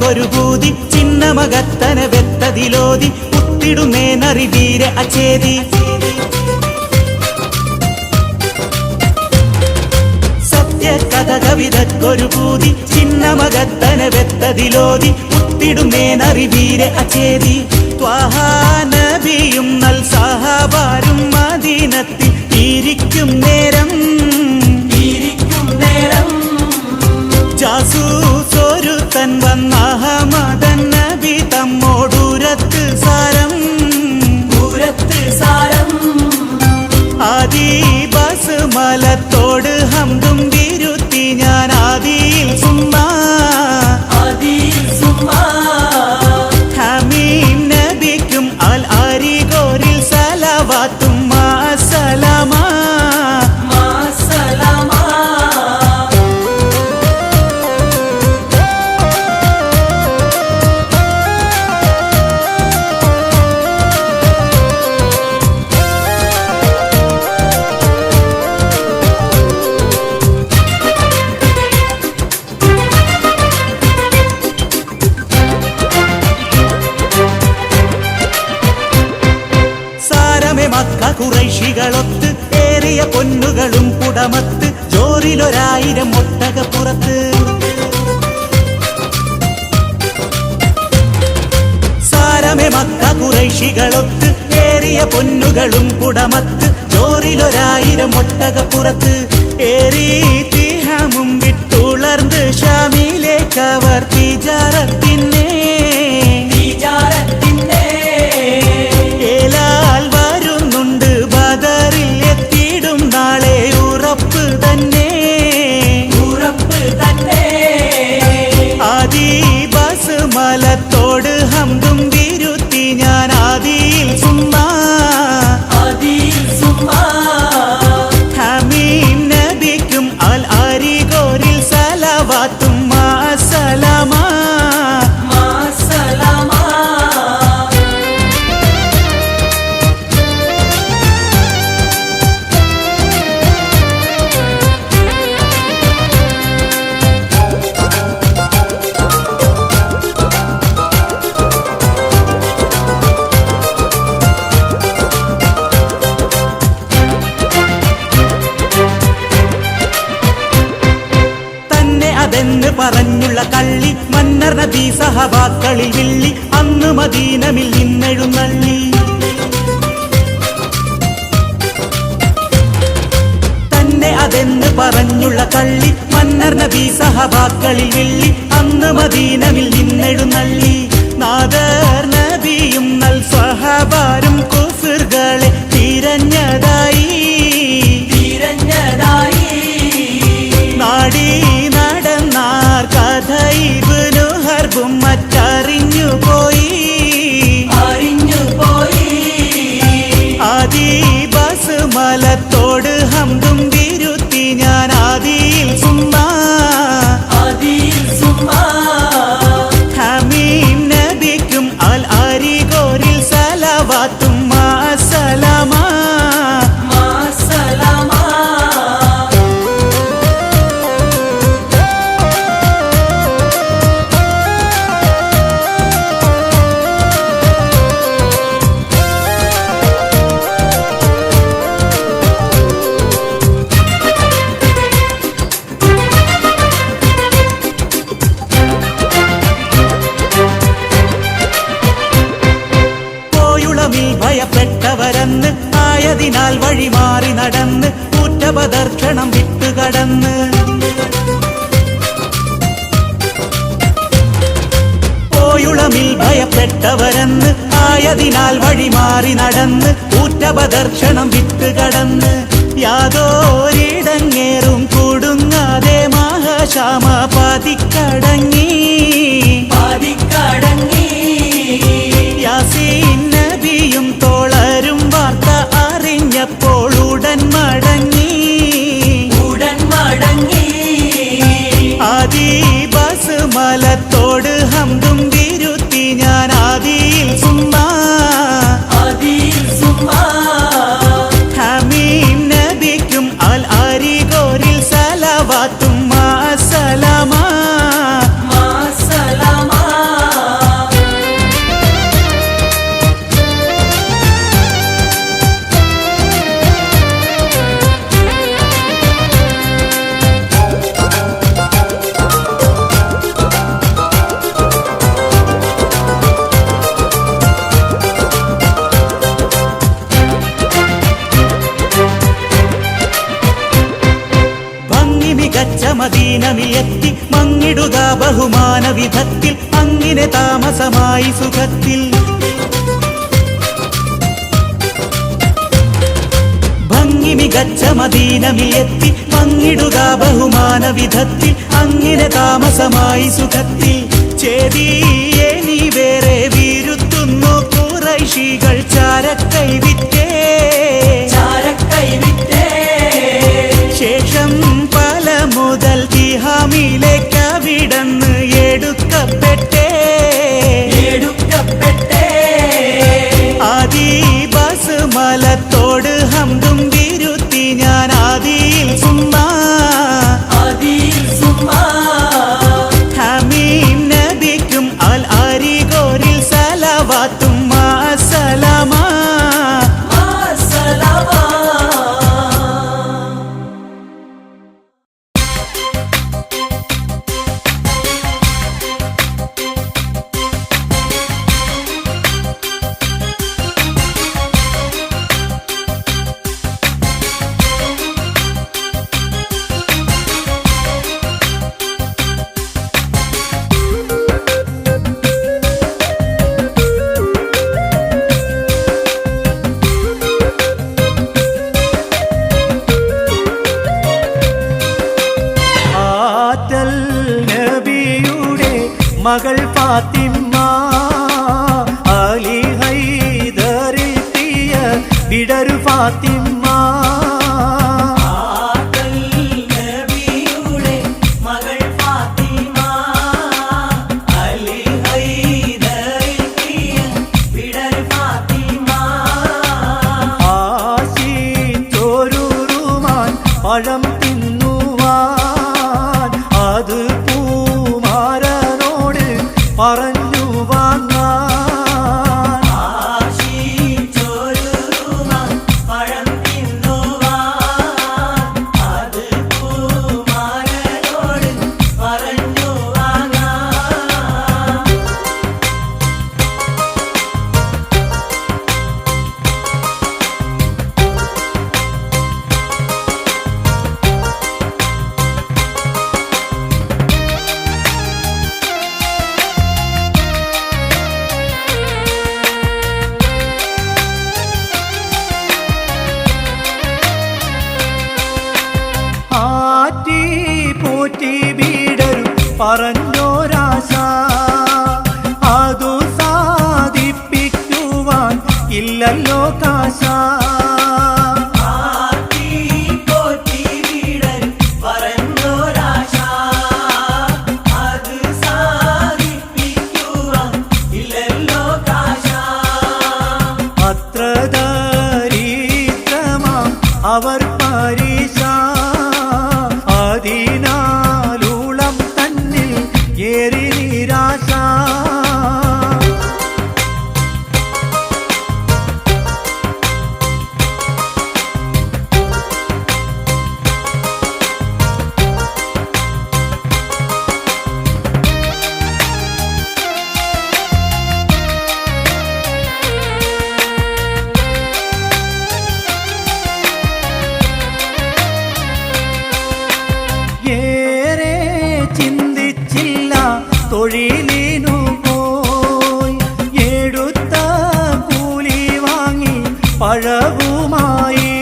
കഥകവിതക്കൊരു ഭൂതി ചിന്നമകത്തന വെത്തതിലോതി പുത്തിടുന്നേനറിവീര അചേതി സത്യ കഥകവിതക്കൊരു ഭൂതി ചിന്നമകത്തന വെത്തതിലോതി പുത്തിടുന്നേനറിവീര അചേതി ത്വാഹാ നബിയും നൽ സഹാബാരും മദീനത്തിൽ ഇരിക്കും നേരം ജാസൂസൊരുത്തൻ വന്നഹമദൻ നബി തമ്മോടുരത്ത് സാരം ആദി ബസ്മലത്തോട് ഹംദും വിരുത്തി ഞാൻ ആദിയിൽ സുമ്മാ ഹമീം നബിക്കും അൽ അരിഗോരിൽ സലവാത്തും മാസലാമാ മക്ക ഖുറൈശികളൊത്ത് ഏറിയ പൊന്നുകളും കുടമത്ത് ജോറിലൊരായിരം ഒട്ടകപ്പുറത്ത് സാരമേ മക്ക ഖുറൈശികളൊത്ത് ഏറിയ പൊന്നുകളും കുടമത്ത് ജോറിലൊരായിരം ഒട്ടകപ്പുറത്ത് ഏറി തിഹമും വിട്ടുളർന്ന് ഷാമിലേക്കവർ തിജാറത്തിനെ മലത്തോട് ഹംദും വിരുത്തി ഞാൻ ആദിയിൽ സുമ്മാ ഹമീം നബിക്കും അൽ അരിഗോരിൽ സലവാത്തും മാസലാമാ അതെന്ന് പറഞ്ഞുള്ള കള്ളി മന്നർ നബി സഹബാക്കളിൽ വിള്ളി അന്ന് മദീനമിൽ നിന്നെഴുന്നള്ളി തന്നെ അതെന്ന് പറഞ്ഞുള്ള കള്ളി മന്നർ നബി സഹബാക്കളിൽ വിള്ളി അന്ന് മദീനമിൽ നിന്നെഴുന്നള്ളി നാദർ നബിയും നൽ സഹബാരും കുഫിറുകളെ തിരഞ്ഞതായി നാടി നടന്നാർ കഥ ഇബ്നു ഹർബും മറ്ററിഞ്ഞു പോയി ആദി ബസ്മലത്തോട് ഹംദും വിരുത്തി ഞാൻ ആദിയിൽ സുമ്മാ ഹമീം നബിക്കും അൽ അരിഗോരിൽ സലവാത്തും മാസലാമാ ഭയപ്പെട്ടവരെന്ന് ആയതിനാൽ വഴിമാറി നടന്ന് കുറ്റപദർശനം വിട്ടുകടന്ന് പോയുളമിൽ ഭയപ്പെട്ടവരെന്ന് ആയതിനാൽ വഴിമാറി നടന്ന് കുറ്റപദർശനം വിട്ടുകടന്ന് യാതൊരിടങ്ങേറും കൂടുങ്ങാതെ മഹാശാമ പതിക്കടങ്ങി യാസീൻ നബിയും തോളരും വാർത്ത അറിഞ്ഞപ്പോൾ ഉടൻ മടങ്ങി ആദി ബസ്മലത്തോട് ഹംദും വിരുത്തി ഞാൻ ആദിയിൽ സുമ്മാ ഹമീം നബിക്കും അൽ അരിഗോരിൽ സലവാത്തും മാസലാമാ താമസമായി സുഖത്തിൽ ഭംഗി മികച്ച മദീനമിലെത്തി പങ്കിടുക ബഹുമാന വിധത്തിൽ അങ്ങനെ താമസമായി സുഖത്തിൽ ചേതിയെ നീ വേറെ വീരുത്തുന്നു ഖുറൈശികൾ ചാരക്കൈവിറ്റേ ശേഷം പല മുതൽ തിഹാമിലേക്കവിടന്ന് എടുക്കപ്പെട്ടേ ആദി ബസ് മലത്തോട് ഹംദും വിരുത്തി ഞാൻ ആദിയിൽ സുമ്മാ ഹമീം നബിക്കും അൽ അരിഗോരിൽ സലവാത്തും മാസലാമാ മകൾ ഫാത്തിമ അലി ഹൈദറിയ വിടരു ഫാത്തിമ പഴം തിന്നുവാൻ അത് പൂമാരനോട് പറഞ്ഞു വാങ്ങാൻ പഴം തിന്നുവാൻ അത് പൂമാരനോട് പറഞ്ഞു വാങ്ങാൻ പോറ്റി വീടരും പറഞ്ഞോരാശ അതു സാധിപ്പിക്കുവാൻ ഇല്ലല്ലോ കാശ അത്ര ദരിദ്രമാം അവർ പരീക്ഷ അതിനാലൂളം തന്നിൽ ഏറി നിരാശ ചിന്തിച്ചില്ല തൊഴിലിനു പോയി എടുത്ത കൂലി വാങ്ങി പഴവുമായി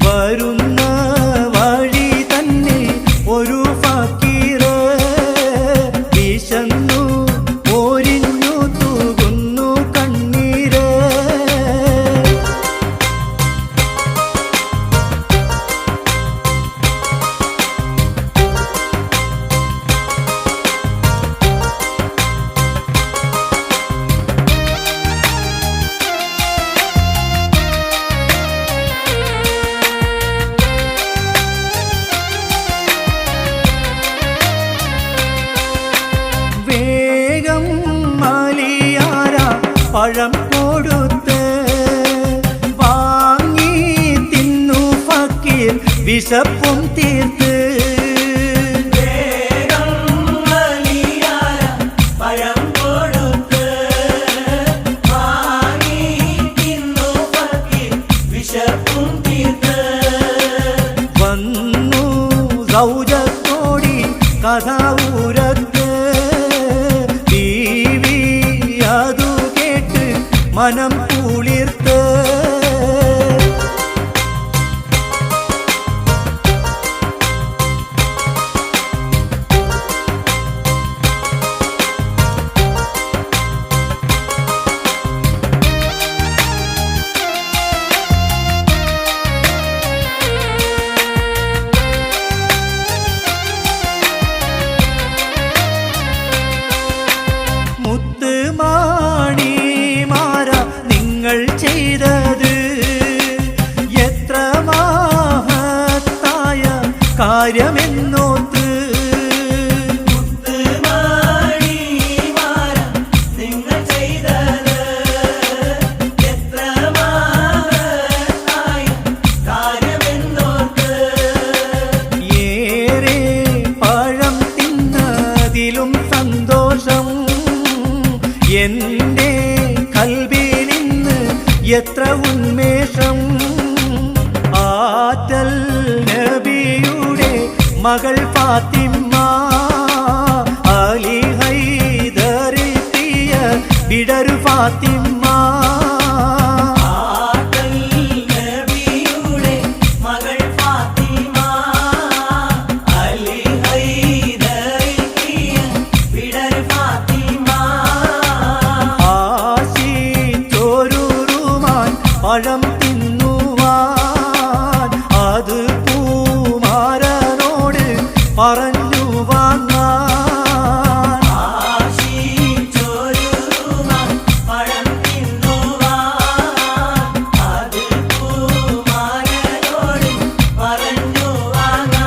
വരുന്ന വഴി തന്നെ ഒരു ഫക്കീർ വിശന്നു ഓരിഞ്ഞു തൂകുന്നു കണ്ണീര് വേഗം മാലിയാര പഴം കൊടുത്ത് വാങ്ങി തിന്നു ഫക്കീർ വിശപ്പും തീർത്ത് പഴം കൊടുത്ത് വാങ്ങി മനം കുളിർത്ത് ചെയ്തത് എത്ര മഹത്തായ കാര്യമെന്നോത്ത് നിങ്ങൾ ചെയ്തത് എത്ര മഹത്തായ കാര്യമെന്നോത്ത് ഏറെ പഴം തിന്നതിലും സന്തോഷം എന്റെ കൽബിൽ എത്ര ഉന്മേഷം ആറ്റൽ നബിയുടെ മകൾ ഫാത്തിമ അലി ഹൈദരെത്തിയ വിടരു ഫാത്തിമ ആറ്റൽ നബിയുടെ മകൾ ഫാത്തിമ അലി ഹൈദരെത്തിയ വിടരു ഫാത്തിമ പഴം തിന്നുവാൻ അത് പൂമാരനോട് പറഞ്ഞു വാങ്ങാൻ പഴം തിന്നുവാൻ അത് പൂമാരനോട് പറഞ്ഞു വാങ്ങാൻ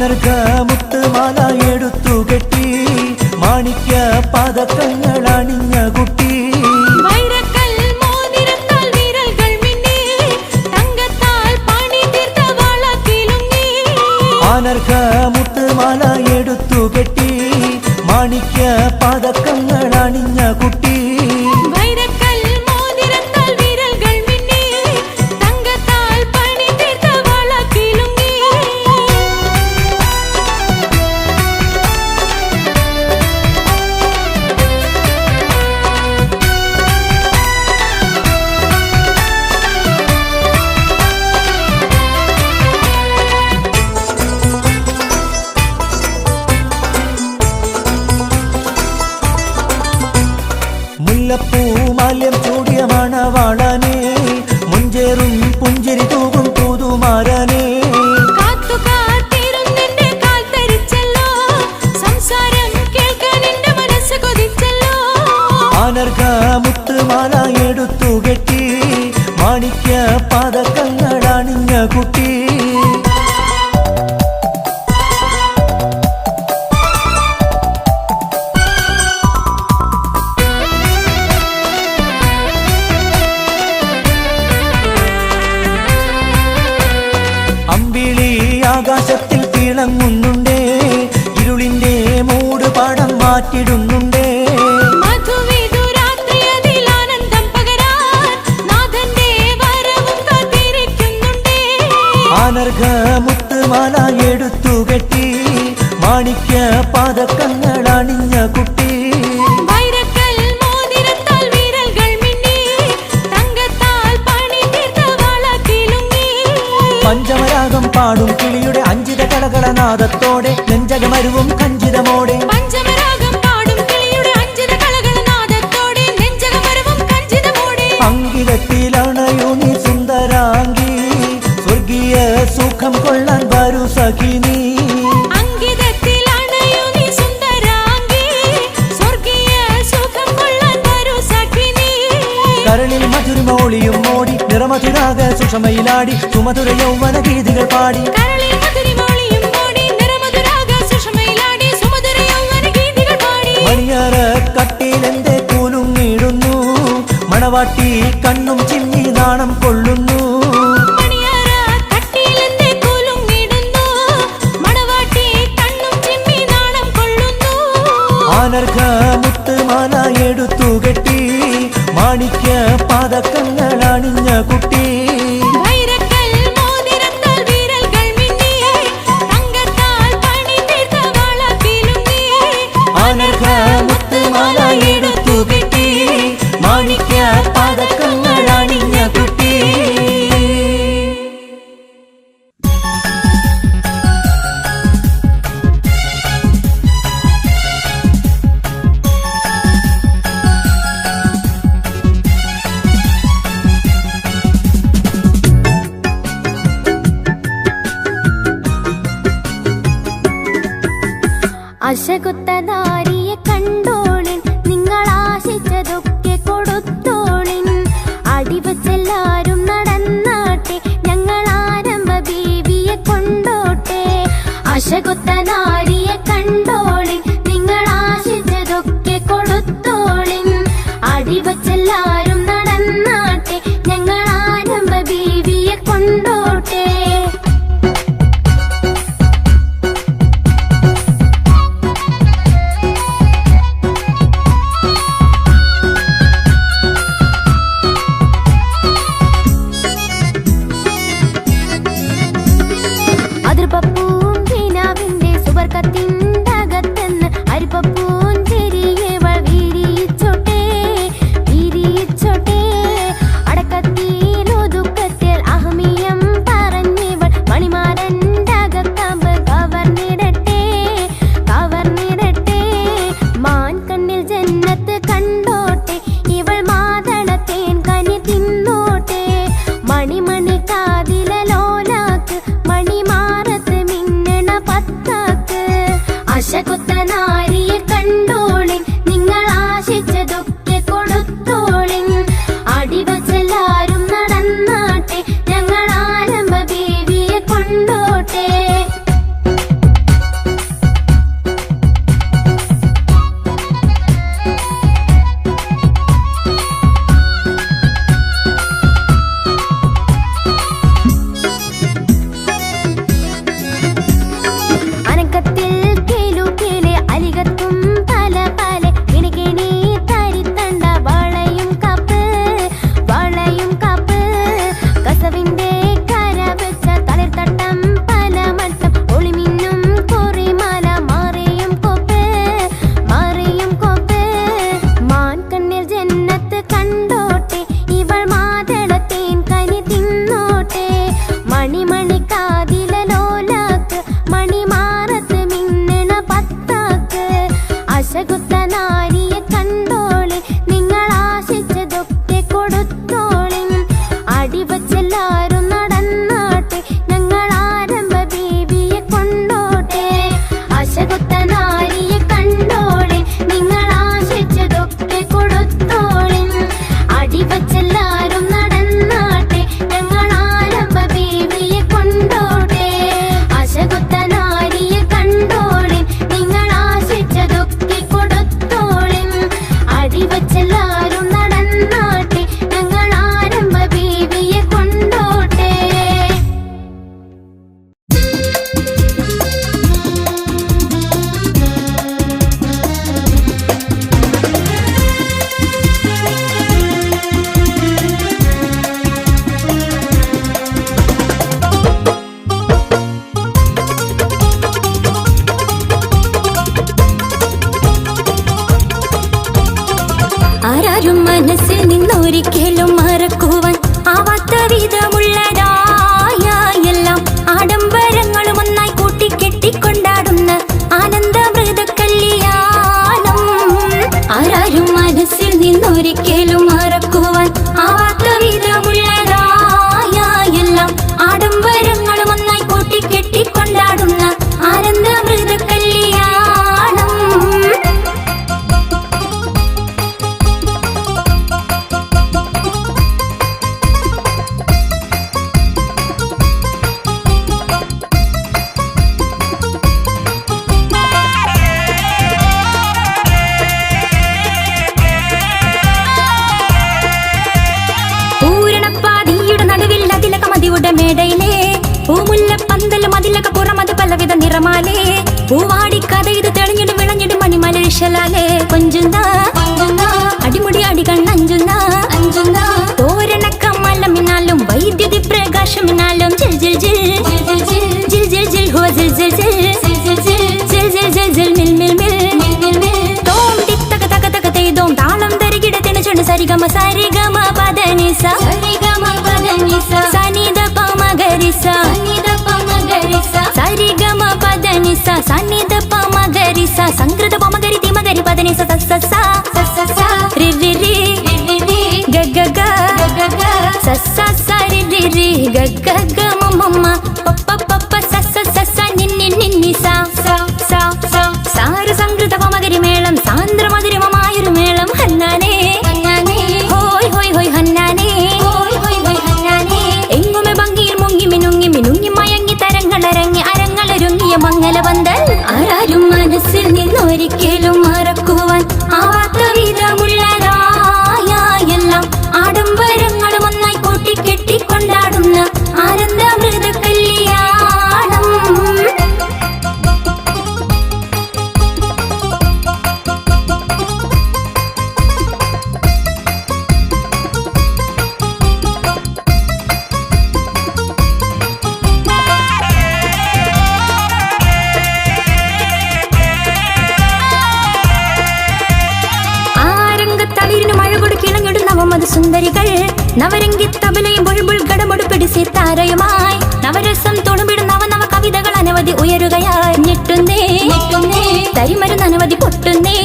അനർഘമുത്തുമാല എടുത്തു കെട്ടി മാണിക്യ പതക്കങ്ങൾ അണിഞ്ഞ കുട്ടി അനർഘമുത്തുമാല എടുത്തു കെട്ടി മാണിക്യ പതക്കങ്ങൾ അണിഞ്ഞ കുട്ടി പൂമാല്യം ചൂടിയ മണവാളനെ മുഞ്ചേറും പുഞ്ചിരി തൂകും പുതുമാരനെ അനർഘമുത്തുമാല എടുത്തു കെട്ടി മാണിക്യ പതക്കങ്ങൾ അണിഞ്ഞ കുട്ടി ആകാശത്തിൽ തിളങ്ങുന്നുണ്ടേ ഇരുളിന്റെ മൂട് പാടം മാറ്റിടുന്നുണ്ടേ അനർഘമുത്തുമാല എടുത്തു കെട്ടി മാണിക്യ പതക്കങ്ങൾ അണിഞ്ഞ കുട്ടി പഞ്ചമരാഗം പാടും കിളിയുടെ അഞ്ചിത കളകളനാദത്തോടെ നെഞ്ചകമരുവും കഞ്ചിതമോടെ അങ്കിതത്തിലണയുനി സുന്ദരാംഗി സ്വർഗീയ സുഖം കൊള്ളാൻ വരൂ സഖിനി കരളിൽ മധുരമോളിയും മോടി നിറമധുരാക സുഷമയിലാടി സുമധുര യൗവന ഗീതികൾ പാടി മണിയറ കട്ടിലെന്റെ കൂലുങ്ങിടുന്നു മണവാട്ടി കണ്ണും ചിമ്മി നാണം കൊള്ളുന്നു. അനർഘ മുത്തുമാല എടുത്തു കെട്ടി മാണിക്യ പാദക്കങ്ങൾ അണിഞ്ഞ കുട്ടി. അനർഘ മുത്തുമാല എടുത്തു കെട്ടി മാണിക്യ പാദക്കങ്ങൾ അണിഞ്ഞ കുട്ടി. അശകുത്തനാരിയെ കണ്ടോളിൻ, നിങ്ങൾ ആശിച്ചതൊക്കെ കൊടുത്തോളിൻ. അടിവച്ചെല്ലാരും നടന്നാട്ടെ, ഞങ്ങൾ ആരംഭ ബീവിയെ കൊണ്ടോട്ടെ. അശകുത്തനാരിയെ കണ്ടോളിൻ, നിങ്ങൾ ആശിച്ചതൊക്കെ കൊടുത്തോളിൻ. അടിവച്ചെല്ലാരും നടന്നാട്ടെ, ഞങ്ങൾ ആരംഭ ബീവിയെ കൊണ്ടോട്ടെ. വൈദ്യുതി പ്രകാശമെന്നാലും ജിൽ ജിൽ ജിൽ ജിൽ ജിൽ ജിൽ ജിൽ ഹോ ജിൽ ജിൽ ജിൽ ജിൽ ജിൽ ജിൽ ജിൽ മിൽ മിൽ മിൽ തോം ടിക് തക തക തക തേ തോം താളം തരികിട തിണചുണ്ട് സരിഗമ സരിഗമ പദനിസ സരിഗമ പദനിസ സനിദ പമ ഗരിസ സനിദ പമ ഗരിസ സരിഗമ പദനിസ സനിദ പമ ഗരിസ സംകൃത പമ ഗരി തിമ ഗരി പദനിസ സ സ സ രി രി രി ഗ ഗ ഗ സ സ സ രി രി രി ഗ ഗ ഗ മ മ പ പ പ പ സ സ സ സ നി നി നി നി സ സ സ സ സാര സംകൃത പമ ഗരി മേളം സാന്ദ്ര മധുരമമായൊരു മേളം ഹന്നാനേ ഹോയ് ഹോയ് ഹോയ് ഹന്നാനേ എങ്ങുമെ ഭംഗിയിൽ മുങ്ങി മിനുങ്ങി മിനുങ്ങി മയങ്ങി തരങ്ങളരങ്ങി അരങ്ങളൊരുങ്ങിയ മംഗലപന്തൽ ആരാരും മനസ്സിൽ നിന്നൊരിക്കലും മറക്കുവാൻ ആവാത്ത വിധമുള്ളതായ എല്ലാം ആഡംബരങ്ങളും ഒന്നായി കൂട്ടിക്കെട്ടിക്കൊണ്ടാടുന്ന ആനന്ദമൃത കല്യാണം. സുന്ദരികൾ നവരംഗി തബലയും ബുൾബുൾ ഗടമുടുപിടിಸಿ താരയുമായി നവരസം തുളുമ്പിടുന്ന നവ കവിതകൾ അനവധി ഉയരുകയായി ഞെട്ടുന്നേ തരിമരുന്ന് അനവധി പൊട്ടുന്നേ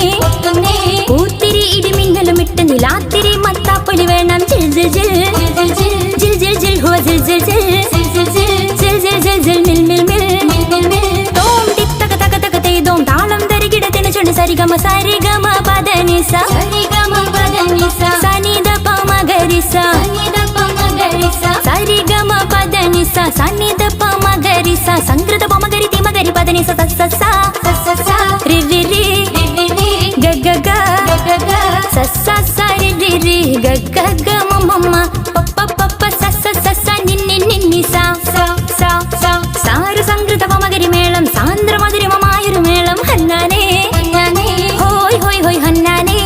പൂത്തിരി ഇടിമിന്നലും ഇട്ട് നിലാത്തിരി മത്താപ്പൊലി വേണം ജിൽ ജിൽ ജിൽ ജിൽ ജിൽ ജിൽ ഹോ ജിൽ ജിൽ ജിൽ ജിൽ ജിൽ ജിൽ ജിൽ മിൽ മിൽ മിൽ തോം ടിക് തക തക തക തേ തോം താളം തരികിട തിണചുണ്ട് സരിഗമ സരിഗമ പദനിസ സരിഗമ പദനിസ സനിദ പമ ഗരിസ സനിദ പമ ഗരിസ സരിഗമ പദനിസ സനിദ പമ ഗരിസ സംകൃത പമ ഗരി തിമ ഗരി പദനിസ സ സ സ രി രി രി ഗ ഗ ഗ സ സ സ രി രി രി ഗ ഗ ഗ മ മ പ പ പ പ സ സ സ സ നി നി നി നി സ സ സ സാര സംകൃത പമ ഗരി മേളം സാന്ദ്ര മധുരമമായൊരു മേളം ഹന്നാനേ ഹോയ് ഹോയ് ഹോയ് ഹന്നാനേ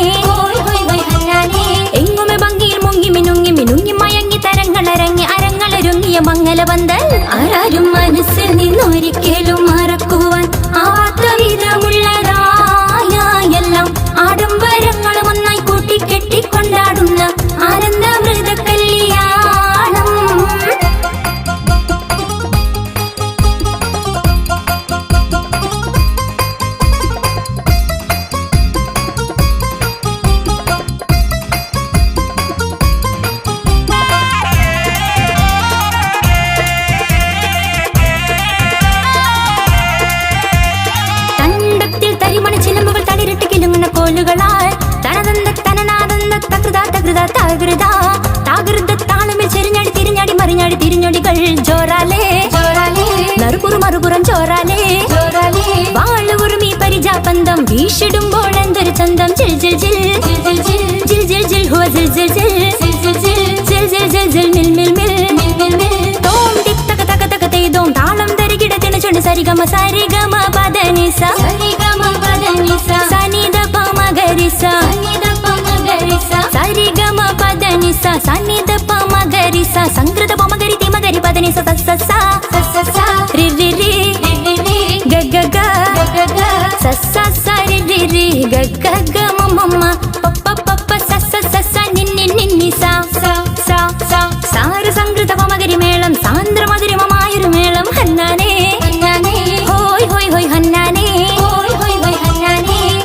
എങ്ങുമെ ഭംഗിയിൽ മുങ്ങി മിനുങ്ങി മിനുങ്ങി മയങ്ങി തരങ്ങളരങ്ങി അരങ്ങളൊരുങ്ങിയ മംഗലപന്തൽ ആരാരും മനസ്സിൽ നിന്നൊരിക്കലും മറക്കുവാൻ ആവാത്ത വിധമുള്ളതായ എല്ലാം ആഡംബരങ്ങളും ഒന്നായി കൂട്ടിക്കെട്ടിക്കൊണ്ടാടുന്ന ആനന്ദമൃത കല്യാണം. കോലുകളാൽ തനതന്ത തനനാദന്ത തകൃത തകൃത തകൃത തകൃത താളമിൽ ചെരിഞ്ഞാടി തിരിഞ്ഞാടി മറിഞ്ഞാടി തിരിഞ്ഞൊടികൾ ജോറാലേ നറുപുറം മറുപുറം ജോറാലേ വാളുറുമി പരിജാപന്തം വീശിടുമ്പോൾ എന്തൊരു ചന്തം ജിൽ ജിൽ ജിൽ ജിൽ ജിൽ ജിൽ ജിൽ ഹോ ജിൽ ജിൽ ജിൽ ജിൽ ജിൽ ജിൽ ജിൽ മിൽ മിൽ മിൽ തോം ടിക് തക തക തക തേ തോം താളം തരികിട തിണചുണ്ട് സരിഗമ സരിഗമ പദനിസ സരിഗമ പദനിസ സനിദ പമ ഗരിസ സനിദ പമ ഗരിസ സരിഗമ പദനിസ സനിദ പമ ഗരിസ സംകൃത പമ ഗരി തിമ ഗരി പദനിസ സ സ സ രി രി രി ഗ ഗ ഗ സ സ സ രി രി രി ഗ ഗ ഗ മ മ പ പ പ പ സ സ സ സ നി നി നി നി സ സ സാര സംകൃത പമ ഗരി മേളം സാന്ദ്ര മധുരമമായൊരു മേളം ഹന്നാനേ ഹോയ് ഹോയ് ഹോയ് ഹന്നാനേ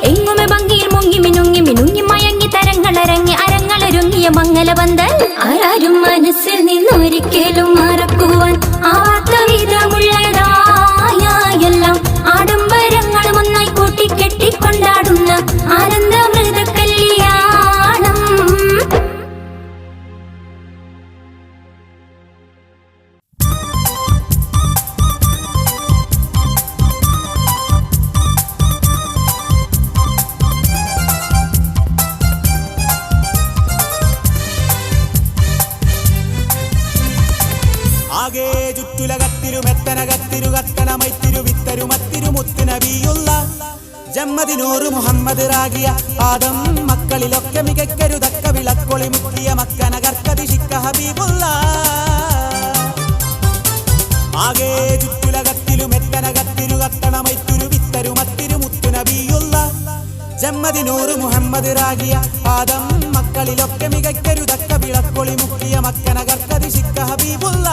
എങ്ങുമെ ഭംഗിയിൽ മുങ്ങി മിനുങ്ങി മിനുങ്ങി മയങ്ങി തരങ്ങളരങ്ങി അരങ്ങളൊരുങ്ങിയ മംഗലപന്തൽ ആരാരും മനസ്സിൽ നിന്നൊരിക്കലും മറക്കുവാൻ ആവാത്ത വിധമുള്ളതായ എല്ലാം ആഡംബരങ്ങളും ഒന്നായി കൂട്ടിക്കെട്ടിക്കൊണ്ടാടുന്ന ആനന്ദമൃത കല്യാണം. ആകെ ചുറ്റുലകത്തിരു കത്തനമൈത്തിരു വിത്തരു മത്തിരു മുത്ത് നബിയുള്ള ജമ്മദിനൂറ് മുഹമ്മദ് റാഗിയ ആദം മക്കളിലൊക്കെ മികക്കരുതക്ക വിളക്കൊളി മുക്കിയ മക്കനകർക്കതിശിക്ക ഹബീബുള്ള കത്തണമൈത്തുരു വിത്തരു മത്തിരു മുത്തു നബിയുള്ള ജമ്മദിനൂറ് മുഹമ്മദ് റാഗിയ ആദം മക്കളിലൊക്കെ മികക്കരുതക്ക വിളക്കൊളി മുക്കിയ മക്കനകർക്കതിശിക്ക ഹബീബുള്ള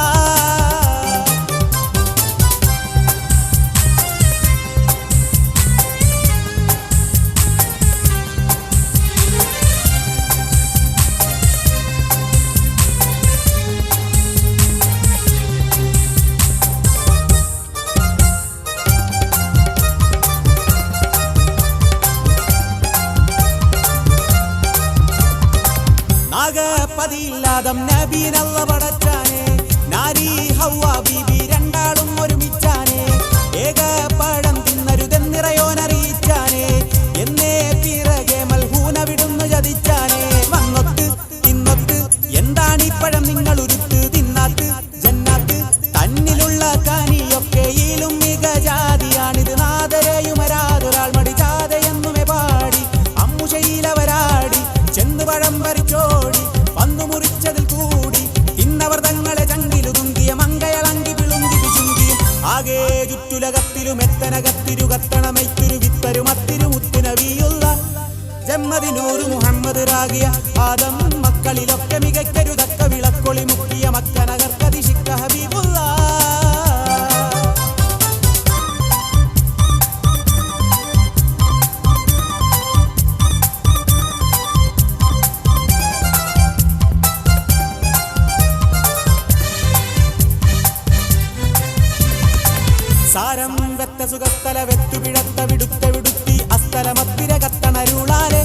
പതിയില്ലാതം നബീനല്ല പടച്ചാനെ നാരി ഹവ്വ ബീബി രണ്ടാളും ഒരുമിച്ചാനെ ഏക പഴം തിന്നരുതെന്നിറയോനറിയിച്ചാനെ എന്നേ പിറകെ മൽഹൂന വിടുന്നു ചതിച്ചാനെ വന്നൊത്ത് തിന്നൊത്ത് എന്താണീ പഴം നിങ്ങൾ ഉരുത്ത് തിന്നാത്ത് ജന്നാത്ത് തന്നിലുള്ള കാനിയൊക്കെയിലും മികജാതിയാണിത് നാദരയുമരാതൊരാൾ മടിജാതയെന്നുമേ പാടി അമ്മുശയിലവരാടി ചെന്ന് പഴം പറിച്ചോടി വന്നു മുറിച്ചതിൽ കൂടി ഇന്നവർ തങ്ങളെ ചങ്കിലു തുങ്കിയ മങ്കയളങ്കി വിളുങ്കി പിശുങ്കിയും ആകെ ചുറ്റുലകത്തിലും എത്തനകത്തിരു കത്തണമൈത്തിരു വിത്തരു മത്തിരു മുത്തു നബിയുള്ള ജമ്മദിനൂറ് മുഹമ്മദ് റാഗിയ ആദം മക്കളിലൊക്കെ മികക്കരുതക്ക വിളക്കൊളി മുക്കിയ മക്കനകർക്കതിശിക്ക ഹബീബുള്ള സാരം വെത്ത സുഖസ്ഥല വെത്തുപിഴത്ത വിടുത്ത വിടുത്തി അസ്ഥലമത്തിര കത്തണരുളാലെ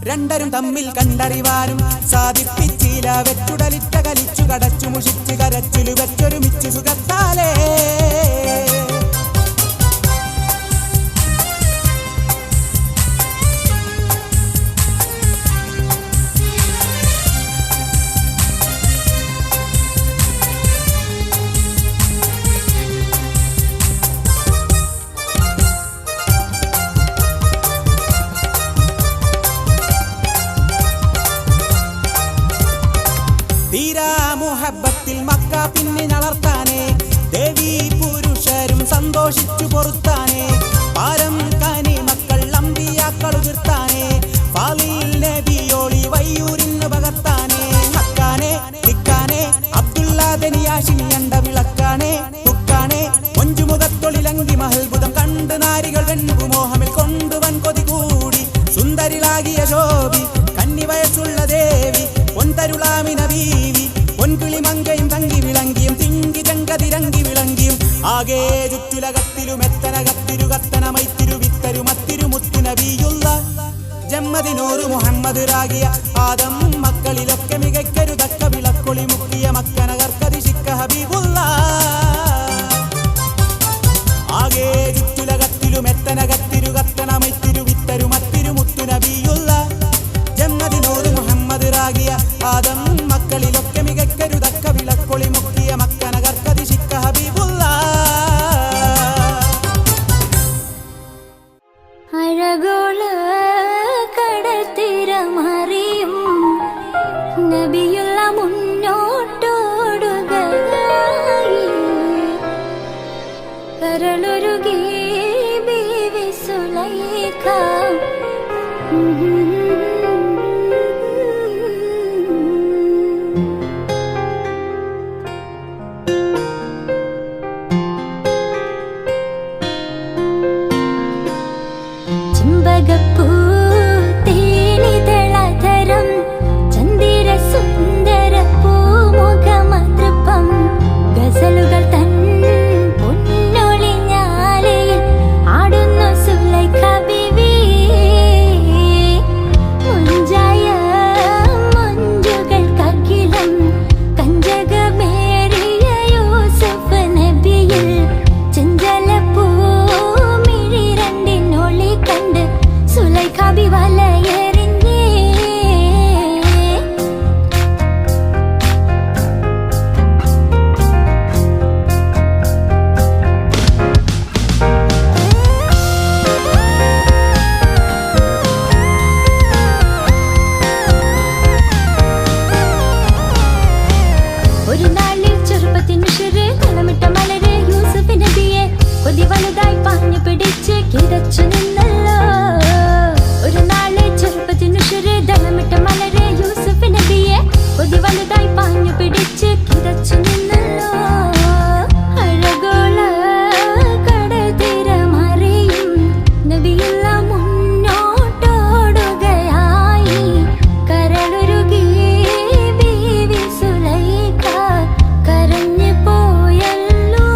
രണ്ടരും തമ്മിൽ കണ്ടറിവാനും സാധിപ്പിച്ചില വെച്ചുടലിറ്റ കലിച്ചു കടച്ചു മുഷിച്ച് കരച്ചിലു വെച്ചൊരുമിച്ചു സുഖത്താലേ തീരാ മുഹബത്തിൽ മക്ക പിന്നിനളർത്താനേ ദേവി പുരുഷരും സന്തോഷിച്ചു പൊറുത്താനേ പാരം കാനി മക്കൾ അമ്പിയാക്കളുതിർത്താനേ ഫാലിൽ നബിയോളി വയ്യൂരിന് പകർത്താനേ ഹക്കാനേ തിക്കാനേ അബ്ദുല്ലാദനിയാശിനി അണ്ട വിളക്കാനേ തുക്കാനേ മൊഞ്ചുമുഖത്തൊളിലങ്കി മഹൽബുധം കണ്ട് നാരികൾ വെൺപുമോഹമിൽ കൊണ്ടുവൻ കൊതി കൂടി സുന്ദരിലാകിയ ശോഭി കന്നിവയസ്സുള്ള ദേവി പൊൻതരുളാമിന ബീവി പൊൻകിളി മങ്കയും തങ്കി വിളങ്കിയും തിങ്കി ചങ്കതിരങ്കി വിളങ്കിയും ആകെ ചുറ്റുലകത്തിലും എത്തനകത്തിരു കത്തനമൈത്തിരു വിത്തരു മത്തിരു മുത്തു നബിയുള്ള ജമ്മദിനൂറ് മുഹമ്മദ് റാഗിയ ആദം മക്കളിലൊക്കെ മികക്കരുതക്ക വിളക്കൊളി മുക്കിയ മക്കനകർക്കതിശിക്ക ഹബീബുള്ള ആകെ ചുറ്റുലകത്തിലും എത്തനകത്തിരു കത്തനമൈത്തിരു വിത്തരു മത്തിരു മുത്തു നബിയുള്ള ജമ്മദിനൂറ് മുഹമ്മദ് റാഗിയ ആദം മക്കളിലൊക്കെ മികക്കരുതക്ക വിളക്കൊളി മുക്കിയ മക്കനകർക്കതിശിക്ക ഹബീബുള്ള അഴകോള കടത്തിരമറിയും നബിയുള്ള മുന്നോട്ടോടുകയായി കരളൊരുകി ബീവി സുലൈഖ ചെമ്പകപ്പൂ തേനിതളധരം ചന്ദിര സുന്ദര പൂമുഖമതൃപ്പം ഗസലുകൾ തൻ പൊന്നൊളിഞ്ഞാലയിൽ ആടുന്നു സുലൈഖ ബീവി മുഞ്ചായ മഞ്ജുകൾക്കഖിലം കഞ്ചകമേറിയ യൂസഫ് നബിയിൽ ചെഞ്ചല പൂമിഴി രണ്ടിനൊളി കണ്ട് സുലൈഖ ബി വലയെറിഞ്ഞേ ഒരു നാളിൽ ചെറുപ്പത്തിനു കളമിട്ട മലരെ യൂസഫ് നബിയെ കൊതി വലുതായി പാഞ്ഞു പിടിച്ച് കിതച്ചു നിന്നല്ലോ. ഒരു നാളെ ചെറുപ്പത്തിനു ദളമിട്ട മലരെ യൂസഫ് നബിയെ കൊതി വലുതായി പാഞ്ഞു പിടിച്ച് കിതച്ചു നിന്നല്ലോ. അഴകോള കടൽ തീരമറിയും നബിയുള്ള മുന്നോട്ടോടുകയായി. കരളുരുകി ബീവി സുലൈഖ കരഞ്ഞു പോയല്ലോ.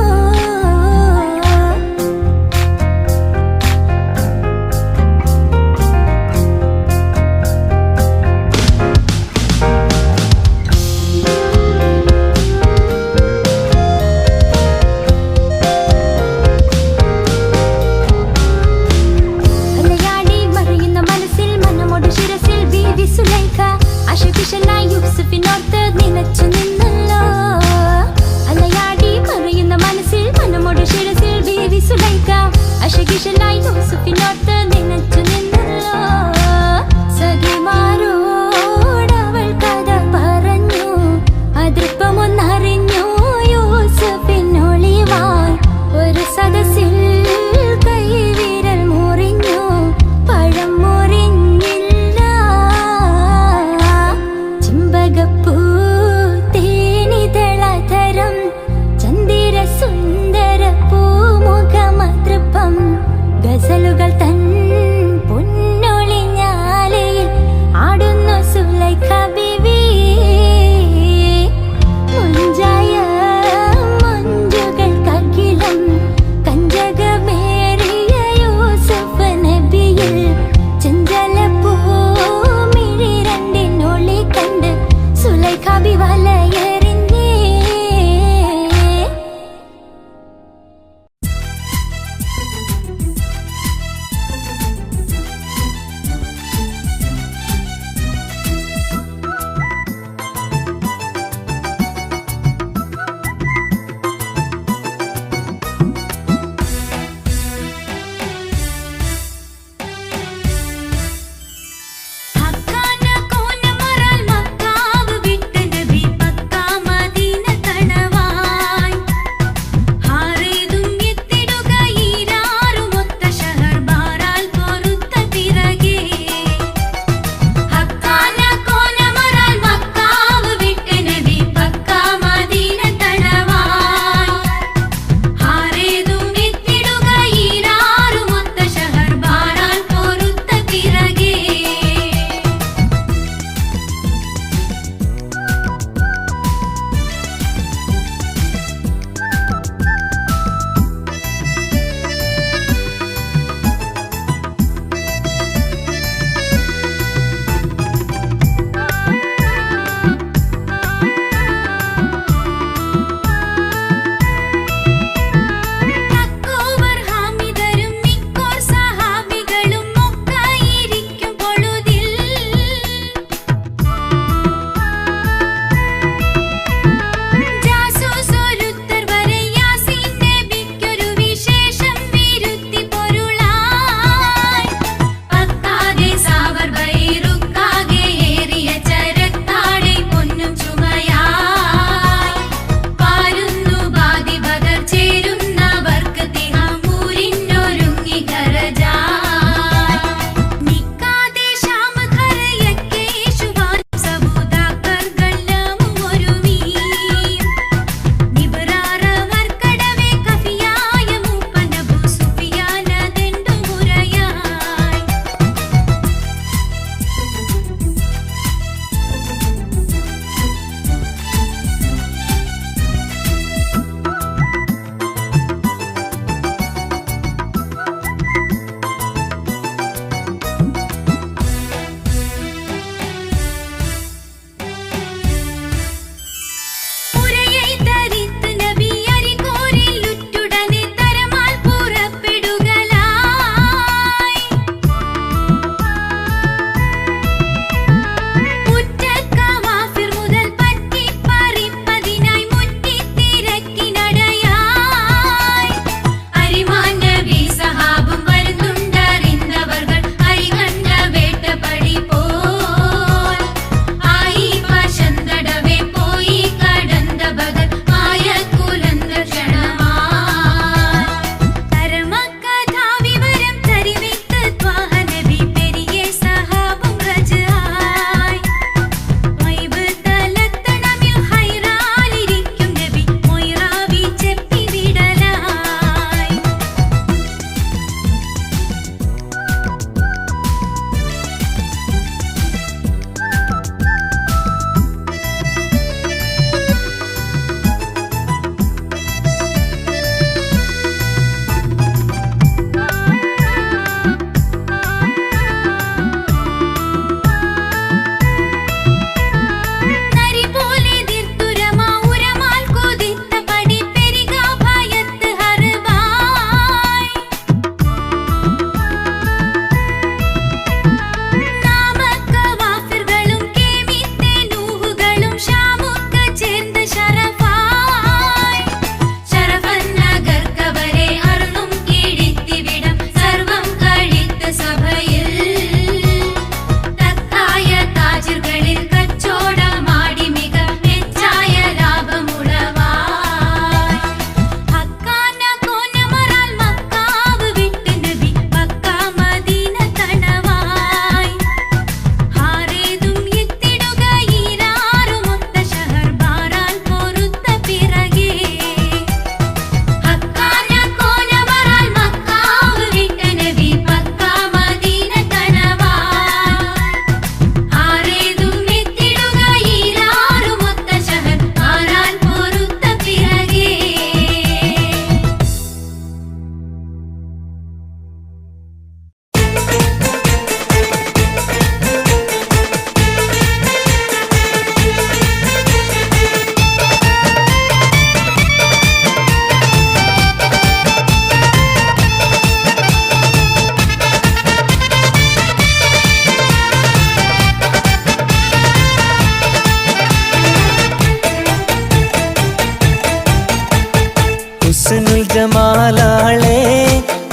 ജമാലാളെ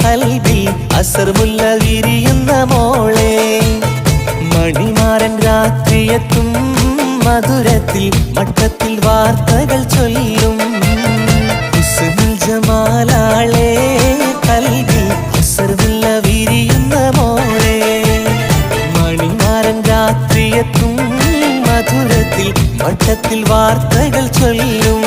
കൽബിൽ അസർമുല്ല വിരിയുന്ന മോളെ മണിമാരൻ രാത്രിയെത്തും മധുരത്തിൽ മട്ടത്തിൽ വാർത്തകൾ ചൊല്ലും ഹുസ്നുൽ ജമാലാളെ കൽബിൽ അസർമുല്ല വിരിയുന്ന മോളെ മണിമാരൻ രാത്രിയെത്തും മധുരത്തിൽ മട്ടത്തിൽ വാർത്തകൾ ചൊല്ലും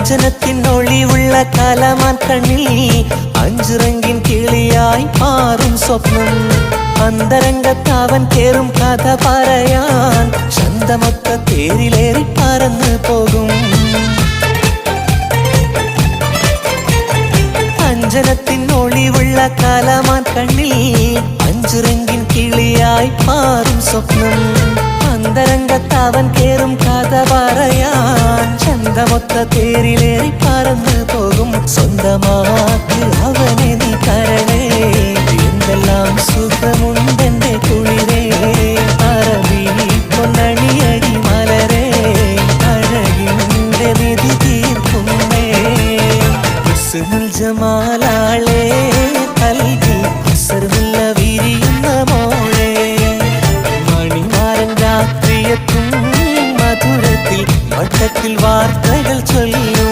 അഞ്ജനത്തിനൊളിവുള്ള കലമാൻ കണ്ണിൽ അഞ്ചിറങ്ങിൻ കിളിയായി മാറും സ്വപ്നം അന്തരംഗത്താവൻ കേറും കഥ പറയാൻ ചന്തമൊത്ത തേരിലേറി പറന്നു പോകും അഞ്ജനത്തിനൊളിവുള്ള കലമാൻ കണ്ണിൽ അഞ്ചിറങ്ങിൻ കിളിയായി മാറും സ്വപ്നം അന്തരംഗത്താവൻ കേറും കഥ പറയാൻ ചന്തമൊത്ത തേരിലേറി പറന്നു പോകും സ്വന്തമാക്ക് അവനെ നീ കരളേ എന്തെല്ലാം സുഖമുണ്ടെന്റെ കുളിരേ അറബി പൊന്നണിയടി മലരേ അഴകിന്റെ നിധി തീർക്കുന്നേ ഹുസ്നുൽ ജമാലാളെ കൽബിൽ അസർമുല്ല വിരിയുന്ന മോളെ മണിമാരൻ രാത്രിയെത്തും മധുരത്തിൽ മട്ടത്തിൽ വാർത്തകൾ ചൊല്ലും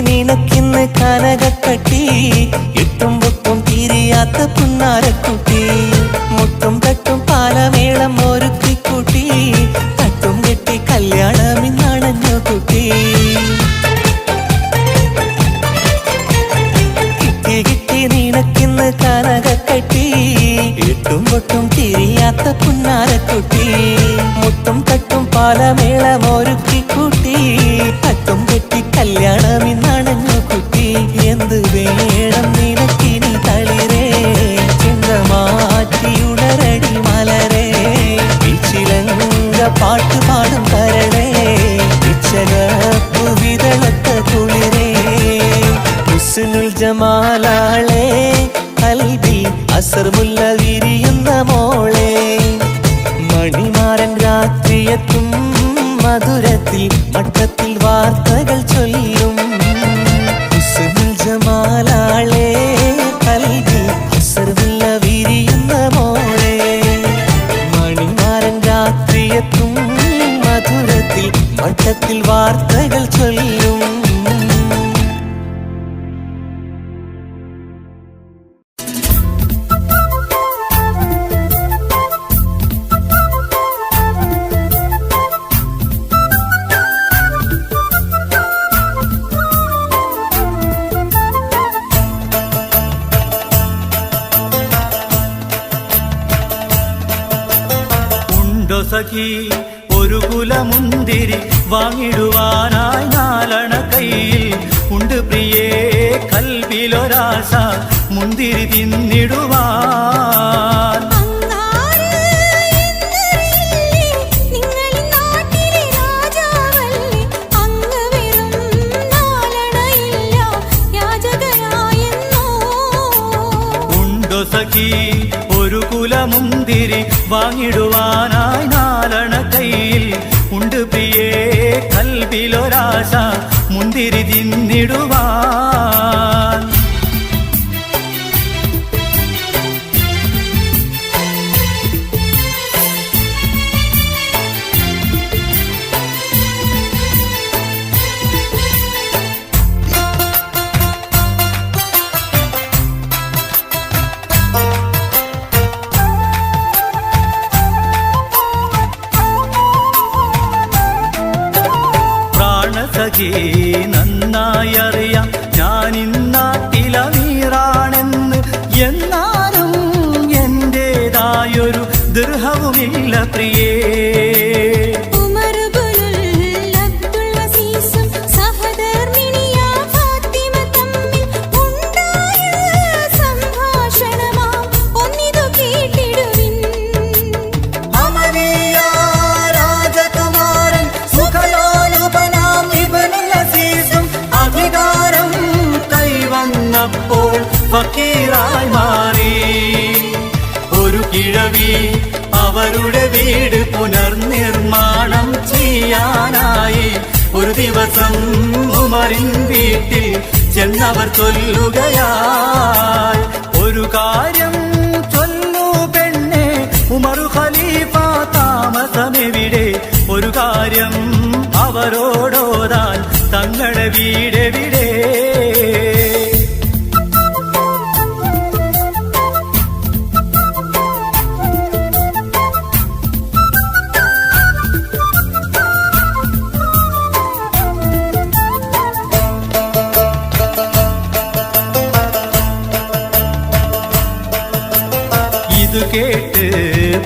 നിനക്കിന്ന് കനകക്കട്ടി എട്ടും പൊട്ടും തിരിയാത്ത പുന്നാരക്കുട്ടി മുട്ടും തട്ടും പാലമേളം ഒരുക്കിക്കൂട്ടി തട്ടും കെട്ടി കല്യാണമിന്നണഞ്ഞു കുട്ടി കിട്ടി നിനക്കിന്ന് കനകക്കട്ടി എട്ടും പൊട്ടും തിരിയാത്ത പുന്നാരക്കുട്ടി മുട്ടും തട്ടും പാലമേളം ഒരുക്കിക്കൂട്ടി തട്ടും കെട്ടി കല്യാണമിന്നണഞ്ഞു കുട്ടി എന്ത് വേണം നിനക്കിനി തളിരേ ചിന്ത മാറ്റിയുണരടി മലരേ ചിലങ്ക പാട്ട് പാടും കരളേ ഇച്ചകപ്പു വിതളത്ത കുളിരേ ഹുസ്നുൽ ജമാലാളെ കൽബിൽ അസർമുല്ല വിരിയുന്ന മോളെ മണിമാരൻ രാത്രിയെത്തും മധുരത്തിൽ മട്ടത്തിൽ വാർത്തകൾ ചൊല്ലും ഹുസ്നുൽ ജമാലാളെ കൽബിൽ അസർമുല്ല വിരിയുന്ന മോളെ മണിമാരൻ രാത്രിയെത്തും മധുരത്തിൽ മട്ടത്തിൽ വാർത്തകൾ ചൊല്ലും സഖി ഒരു കുലമുന്തിരി വാങ്ങിടുവാനായി നാലണ കയ്യിൽ ഉണ്ട് പ്രിയേ കൽബിലൊരാശ മുന്തിരി തിന്നിടുവാൻ ഉണ്ടോ സഖി ഒരു കുലമുന്തിരി വാങ്ങിടുവാനായി നാലണ കയ്യിൽ ഉണ്ട് പ്രിയേ കൽബിലൊരാശ മുന്തിരി തിന്നിടുവാൻ എനിക്ക് നന്നായി അറിയാം ഞാൻ ഇന്നാട്ടിലമീറാണെന്ന്. എന്നാലും എന്റേതായൊരു ദൃഹവുമില്ല പ്രിയേ. ഫക്കീറായി മാറി ഒരു കിഴവി അവരുടെ വീട് പുനർനിർമ്മാണം ചെയ്യാനായി. ഒരു ദിവസം ഉമറിൻ വീട്ടിൽ ചെന്നവർ ചൊല്ലുകയായി, ഒരു കാര്യം ചൊല്ലു പെണ്ണെ ഉമറു ഖലീഫ താമസമെവിടെ? ഒരു കാര്യം അവരോടോതാൻ തങ്ങളുടെ വീടെവിടെ? ഇത് കേട്ട്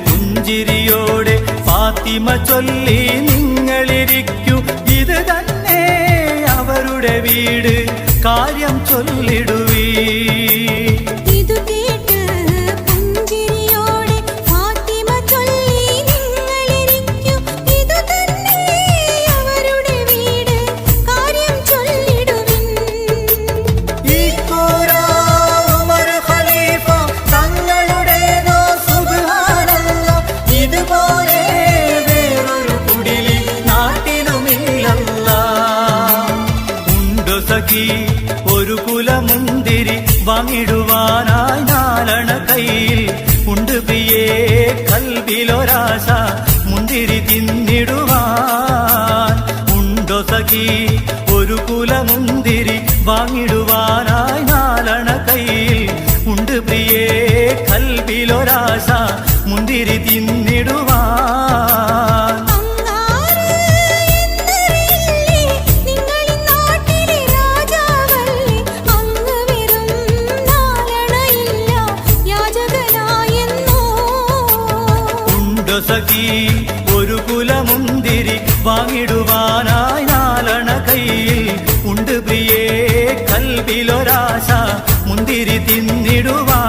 പുഞ്ചിരിയോടെ ഫാത്തിമ ചൊല്ലി, നിങ്ങളിരിക്കൂ, ഇത് തന്നെ അവരുടെ വീട്, കാര്യം ചൊല്ലിടുവീ. ഒരു കുലമുന്തിരി വാങ്ങിടുവാനായി നാലണ കയ്യിൽ ഉണ്ട് പ്രിയേ, കൽവിലൊരാശ മുന്തിരി തിന്നിടുവാൻ. ഉണ്ടോ സഖി ഒരു കുലമുന്തിരി വാങ്ങിടുവാനായി നാലണ കയ്യിൽ ഉണ്ട് പ്രിയേ, കൽവിലൊരാശ മുന്തിരി തിന്നിടുവാൻ. സഖി ഒരു കുലമുന്തിരി വാങ്ങിടുവാനായി നാലണ കയ്യിൽ ഉണ്ട് പ്രിയേ, കൽവിലൊരാശ മുന്തിരി തിന്നിടുവാൻ.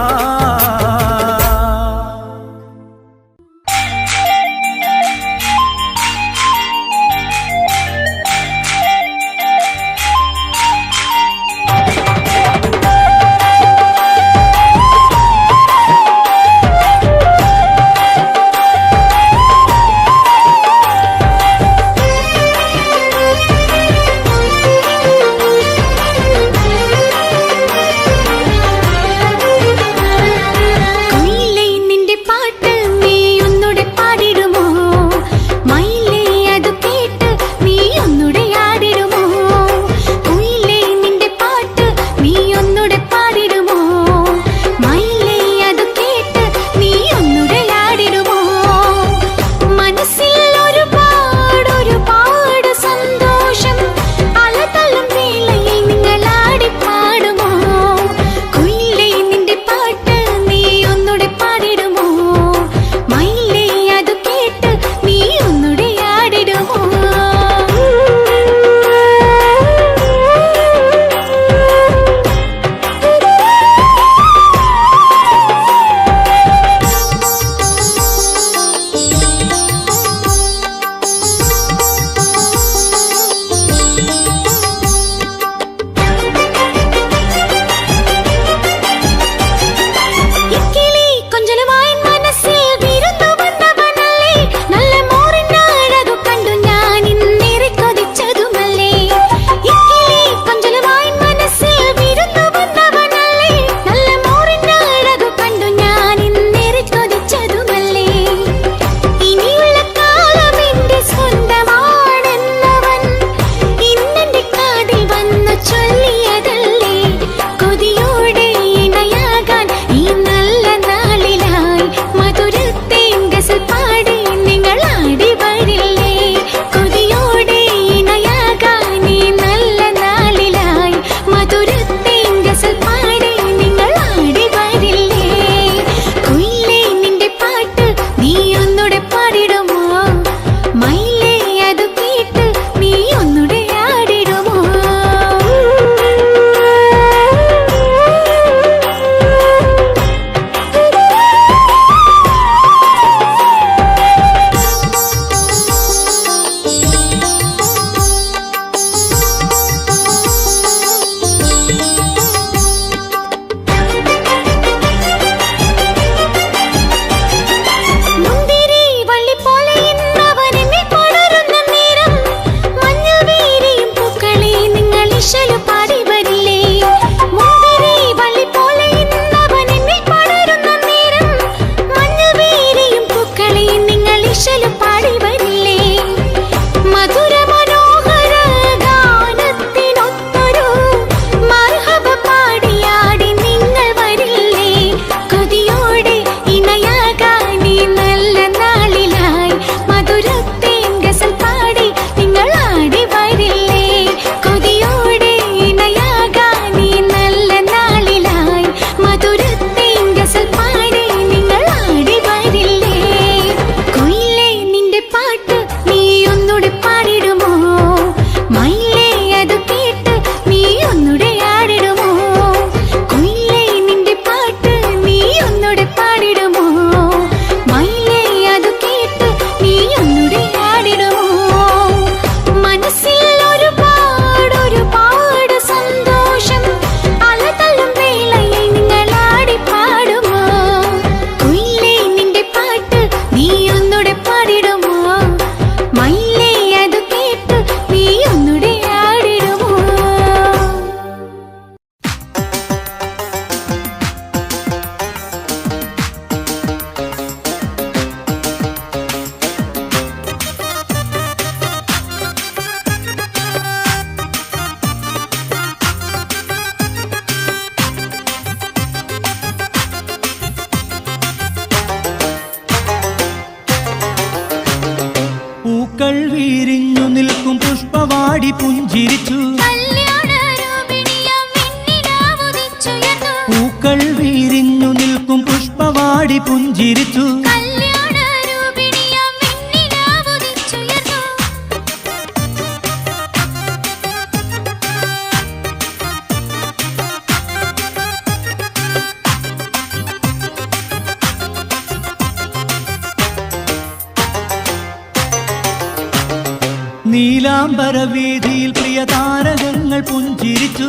പൂക്കൾ വീരിഞ്ഞു നിൽക്കും പുഷ്പവാടി പുഞ്ചിരിച്ചു പൂക്കൾ വീരിഞ്ഞു നിൽക്കും പുഷ്പവാടി പുഞ്ചിരിച്ചു നീലാംബര വീതിയിൽ പ്രിയ താരകങ്ങൾ പുഞ്ചിരിച്ചു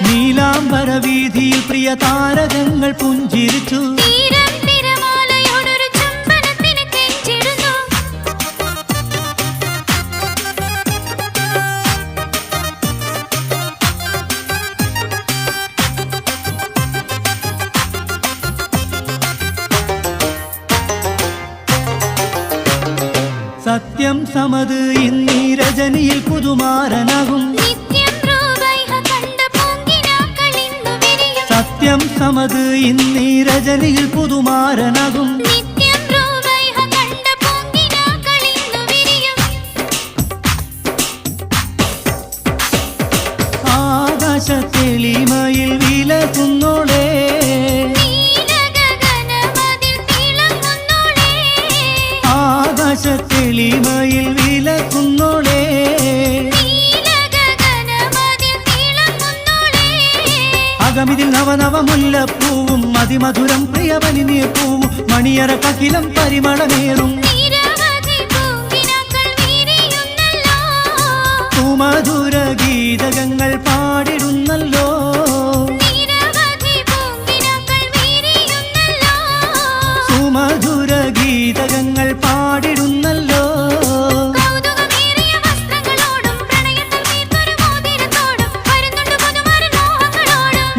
നീലാംബര വീതിയിൽ പ്രിയ താരകങ്ങൾ പുഞ്ചിരിച്ചു സത്യം സമത് ഇന്നീ രജനിയിൽ പുതുമാരനാകും സത്യം സമത് ഇന്നീ രജനിയിൽ പുതുമാരനാകും ആകാശത്തെളിമയിൽ വിലകുന്നോളേ ആകാശത്തെളിമയിൽ വിലകുന്നോളേ അകമിതിൽ നവനവ മുല്ലപ്പൂവും അതിമധുരം പ്രിയവനിനീർ പൂവും മണിയറ കകിലം പരിമളമേറും സുമധുര ഗീതകങ്ങൾ പാടിടുന്നല്ലോ സുമധുര ഗീതകങ്ങൾ പാടിടുന്നല്ലോ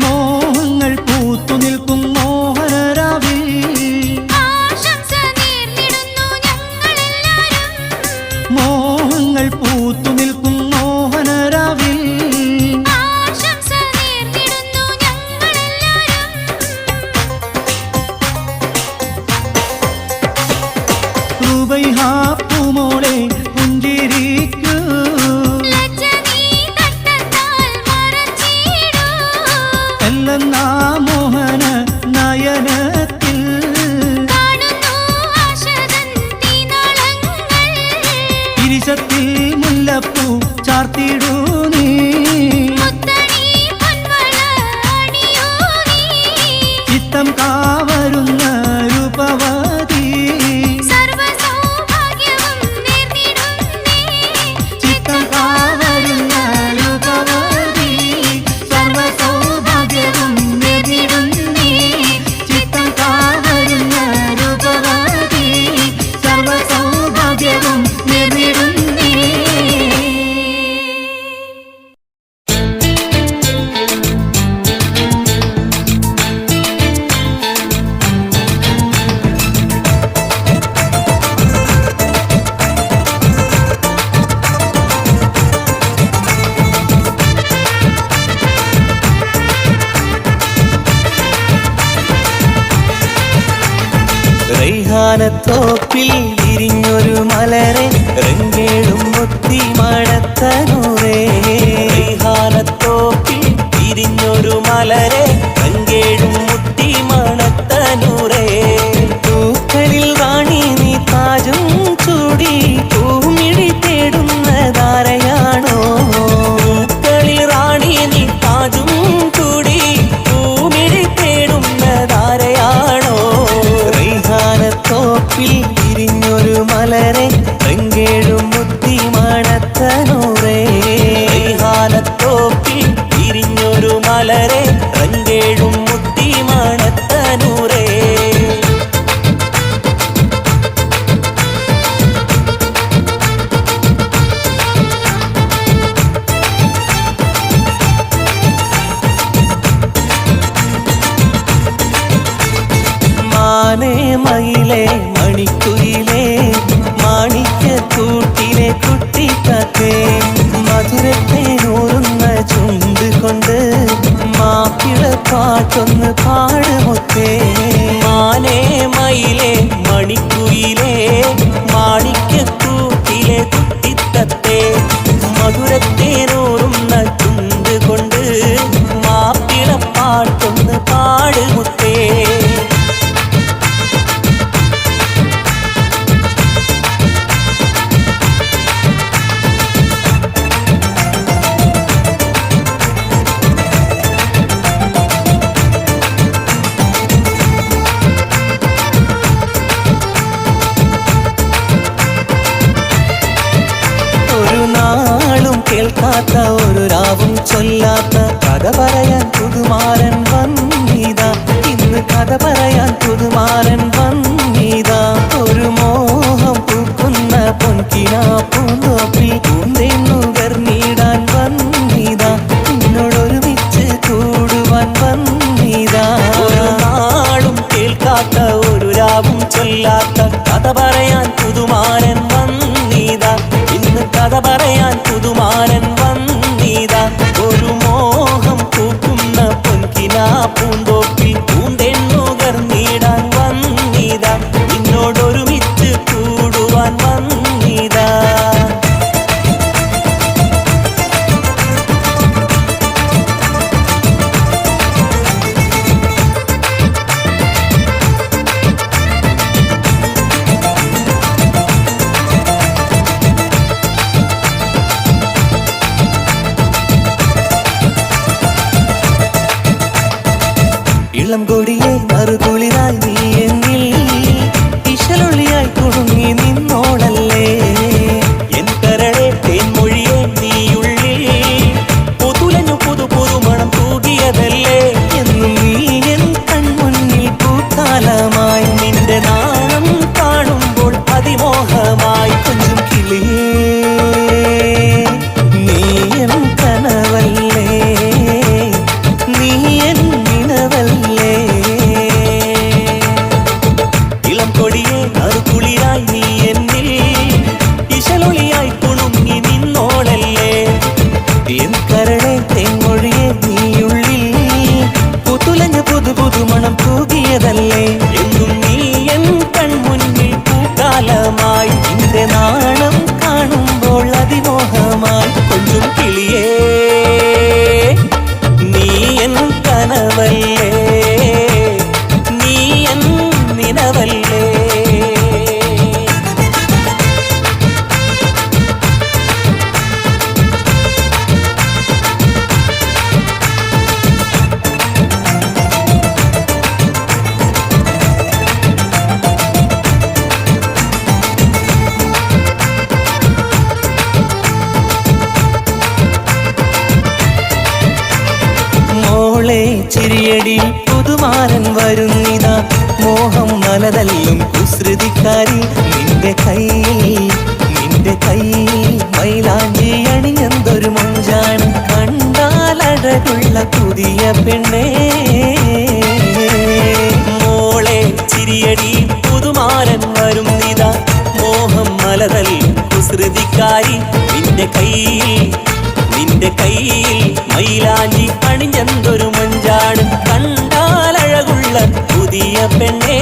മോഹങ്ങൾ പൂത്തു നിൽക്കും മോഹനരാവിൽ മോഹങ്ങൾ പൂത്തു നിൽക്കും മോഹനരാവിൽ പൂമോളെ പുഞ്ചിരിക്കൂ എല്ലെന്നാ മോഹന നയനത്തിൽ ഇരിശത്തിൽ മുല്ലപ്പൂ ചാർത്തിടൂ നീ ചിത്തം കാവരുന്ന രൂപവതി ചിത്തം കാവരുന്ന രൂപവതി സർവസൗഭാഗ്യവും നേടിടുന്നേ ചിത്തം കാവരുന്ന രൂപവതി സർവസൗഭാഗ്യവും നേടിടുന്നേ റൈഹാനത്തോപ്പിൽ വിരിഞ്ഞൊരു മലരെ രംഗേടും മുത്തി മണത്തനൂറേ റൈഹാനത്തോപ്പിൽ വിരിഞ്ഞൊരു മലരെ രംഗേടും മുത്തി മണത്തനൂറേ പൂക്കളിൽ റാണി നീ താജും ചൂടി പൂമിഴി തേടുന്നതാരയാണോ പൂക്കളിൽ റാണി നീ താജും ചൂടി പൂമിഴി തേടുന്നതാരയാണോ റൈഹാനത്തോപ്പിൽ വിരിഞ്ഞൊരു മലരെ രംഗേഴും മുത്തി മണത്തനൂറേ റൈഹാനത്തോപ്പിൽ വിരിഞ്ഞൊരു മലരെ രംഗേഴും മുത്തി മണത്തനൂറേ മാനേ മയിലേ മണിക്കുയിലേ മാണിക്യക്കൂട്ടിലെ കുട്ടിക്കാക്കേ മധുരത്തെ നൂറുന്ന ചുണ്ട് കൊണ്ട് മാപ്പിള പാട്ടൊന്ന് പാടുമൊത്തേ മാനേ മയിലേ മണിക്കുയിലേ മാണിക്കൂട്ടിലെ കുട്ടിത്തത്തെ മധുരത്തേനൂറുന്ന ചുണ്ട് കൊണ്ട് മാപ്പിളപ്പാട്ടൊന്ന് പാടുമൊത്തേ കേൾക്കാത്ത ഒരു രാവും ചൊല്ലാത്ത കഥ പറയാൻ പുതുമാരൻ വന്നീതാ ഇന്ന് കഥ പറയാൻ പുതുമാരൻ വന്നീതാ ഒരു മോഹം പൂക്കുന്ന പൊൻകിനാ പൂന്തോപ്പിൽ പൂന്തേന്നുകർന്നിടാൻ വന്നീതാ നിന്നോടൊരുമിച്ച് കൂടുവാൻ വന്നീതാ ഒരു നാളും കേൾക്കാത്ത ഒരു രാവും ചൊല്ലാത്ത കഥ പറയാൻ പുതുമാരൻ വന്നീതാ ഇന്ന് കഥ പറയാൻ പുതുമാരൻ വന്നീതാ ഒരു മോഹം പൂക്കുന്ന പൊൻകിനാ പൂന്തോപ്പിൽ പൂന്തെന്നുകർന്നിടാൻ വന്നീതാ നിന്നോടൊരുമിച്ച് കൂടുവാൻ വന്നീതാ ഇളം കൊടിയെ മറുതുളിരായി നീ എന്നിൽ ഇശലൊളിയായി കുടുങ്ങി നിന്നോളല്ലേ എൻ കരളെ തേൻമൊഴിയെ നീയുള്ളിൽ പുതുലഞ്ഞു പുതുമണം തൂകിയതല്ലേ എന്നും നീ എൻ കൺമുന്നിൽ പൂക്കാലമായി നിന്റെ നാണം കാണുമ്പോൾ അതിമോഹമായി കൊഞ്ചും കിളിയേ നീ എൻ കനവല്ലേ നീ എൻ നിനവല്ലേ ഇളം കൊടിയെ നറുകുളിരായി നീ എന്നിൽ ഇശലൊളിയായി കുണുങ്ങി നിന്നോളല്ലേ എൻ കരളെ തെങ്ങൊഴിയെ നീയുള്ളിൽ പുതുലഞ്ഞ പുതുമണം തൂകിയതല്ലേ എന്നും നീ എൻ കൺമുന്നിൽ പൂക്കാലമായി നിന്റെ നാണം കാണുമ്പോൾ അതിമോഹമായി കൊഞ്ചും കിളിയേ നീ എൻ കനവല്ലേ നീ എൻ നിനവല്ലേ മോളെ ചിരിയടി പുതുമാരൻ വരുന്നിതാ മോഹം മനതല്ലും കുസൃതിക്കാരി നിന്റെ കൈയിൽ മൈലാഞ്ചി അണിഞ്ഞെന്തൊരു മൊഞ്ചാണ് കണ്ടാലഴകുള്ള പുതിയ പെണ്ണേ മോളെ ചിരിയടി പുതുമാരൻ വരുന്നിതാ മോഹം മലതല്ലും കുസൃതിക്കാരി നിന്റെ കൈയിൽ മൈലാഞ്ചി അണിഞ്ഞെന്തൊരു മഞ്ചാണ് കണ്ടാലഴകുള്ള പുതിയ പെണ്ണേ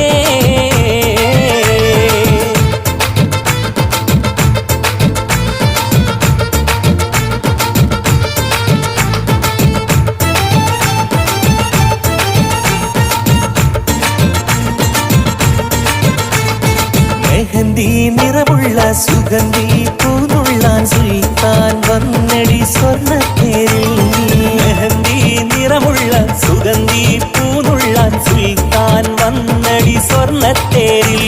മെഹന്തി നിറമുള്ള സുഗന്ധി പൂനുള്ളാൻ സുൽത്താൻ വന്നടി സ്വർണ്ണത്തേരിൽ മെഹന്തി നിറമുള്ള സുഗന്ധി പൂനുള്ളാൻ സുൽത്താൻ വന്നടി സ്വർണ്ണത്തേരിൽ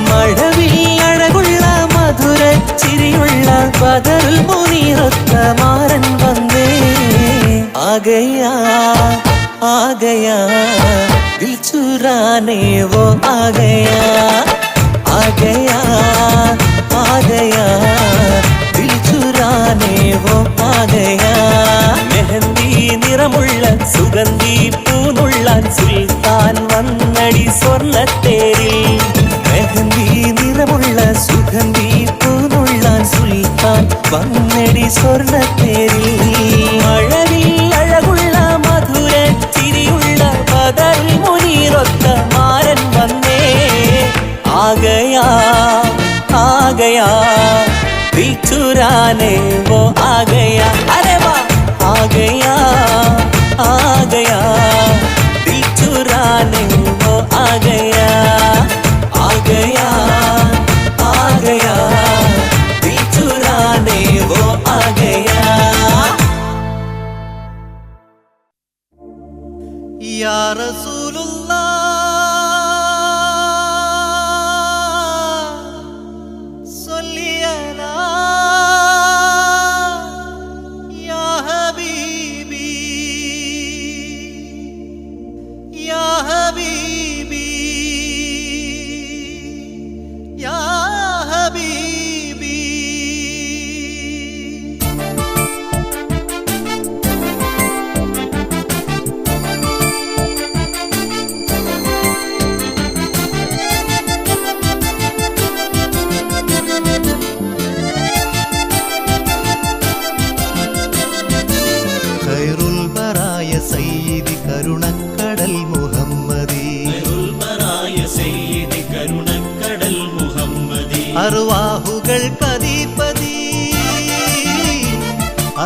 മഴവിൽ അഴകുള്ള മധുരച്ചിരിയുള്ള ബദറുൽ മുനീറൊത്ത മാരൻ വന്നേ ആഗയാ ദിൽ ചുരാനെ വോ ആഗയാ ദിൽ ചുരാനെ വോ ആഗയാ മെഹന്തി നിറമുള്ള സുഗന്ധി പൂനുള്ളാൻ സുൽത്താൻ വന്നടി സ്വർണ്ണത്തേരിൽ മെഹന്തി നിറമുള്ള സുഗന്ധി പൂനുള്ളാൻ സുൽത്താൻ വന്നടി സ്വർണ്ണത്തേരിൽ മഴവിൽ അഴകുള്ള മധുര ചിരിയുള്ള चुराने वो आ गया, अरे वाह आ गया, आ गया, दिल चुराने वो आ गया, आ गया, आ गया, दिल चुराने वो आ गया। या रसूलुल्लाह सल्ली अला या हबीबी, या हबीबी, या हबीबी। ഖൈറുൽ ബറായ സയ്യിദി കരുണക്കടൽ മുഹമ്മദി, അർവാഹുകൾക്കധിപതി,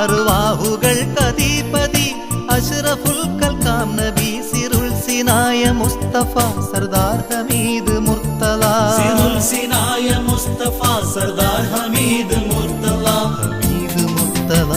അർവാഹുകൾക്കധിപതി, അഷ്റഫുൽ കൽക്കാം നബി സിറുൽ സിനായ മുസ്തഫ സർദാർ ഹമീദ് മുർത്തല, സിറുൽ സിനായ മുസ്തഫ സർദാർ ഹമീദ് മുർത്തല, ഹമീദ് മുർത്തല,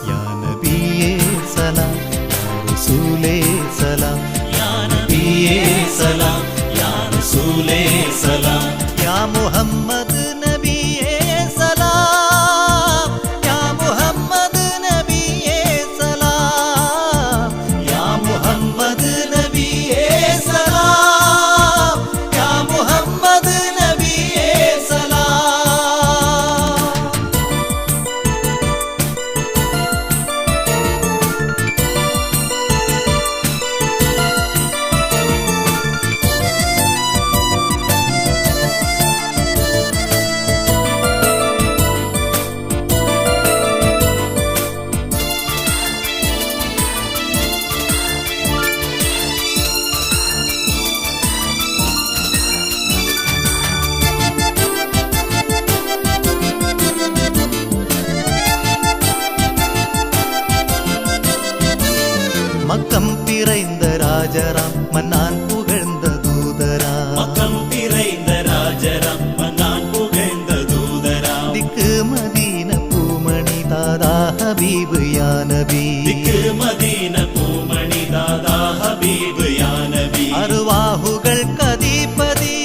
യാ നബിയേ സലാം, യാ റസൂലേ സലാം, യാ നബിയേ സലാം, യാ റസൂലേ സലാം, യാ മുഹമ്മദ് നബിയേ സലാം, യാ മുഹമ്മദ് നബിയേ സലാം, യാ മുഹമ്മദ് നബിയേ സലാം, യാ മുഹമ്മദ് നബിയേ സലാം. மக்கம் பிறைந்த ராஜராம் மன்னான் புகழ்ந்த தூதராம், മക്കം പിറൈந்த രാജരാം മന്നാൻ പുകഴ്ந்த ദൂതരാം, திக்கு மதீன பூமணி தாதா ஹபீப് യാ നബി, ദിക്ക് മദീന പൂമണി ദാദാ ഹബീബ് യാ നബി, അർവാഹുകൾക്കധിപതി,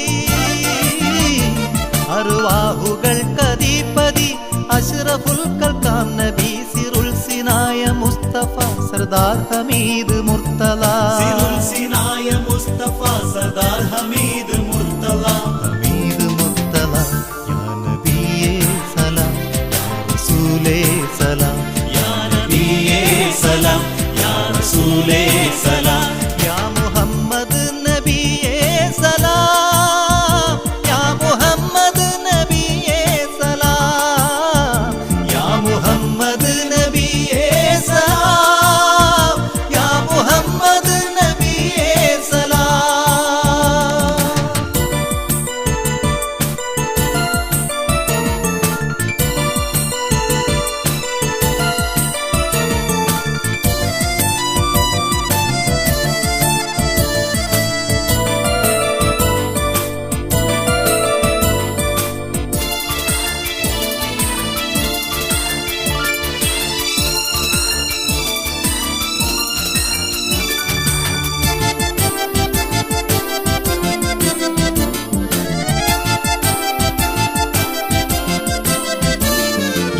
അർവാഹുകൾക്കധിപതി, അഷ്റഫുൽ കൽക്കാം നബി സിറുൽ സിനായ മുസ്തഫ സർദാർ ഹമീദ് മുർത്തല, സിറുൽ സിനായ മുസ്തഫ സർദാർ ഹമീദ് മുർത്തല, ഹമീദ് മുർത്തല, യാ നബിയേ സലാം, യാ റസൂലേ സലാം, യാ നബിയേ സലാം, യാ റസൂലേ സലാം, യാ മുഹമ്മദ് നബിയേ സലാം, യാ മുഹമ്മദ് നബിയേ സലാം, യാ മുഹമ്മദ് നബിയേ സലാം, യാ മുഹമ്മദ് നബിയേ സലാം.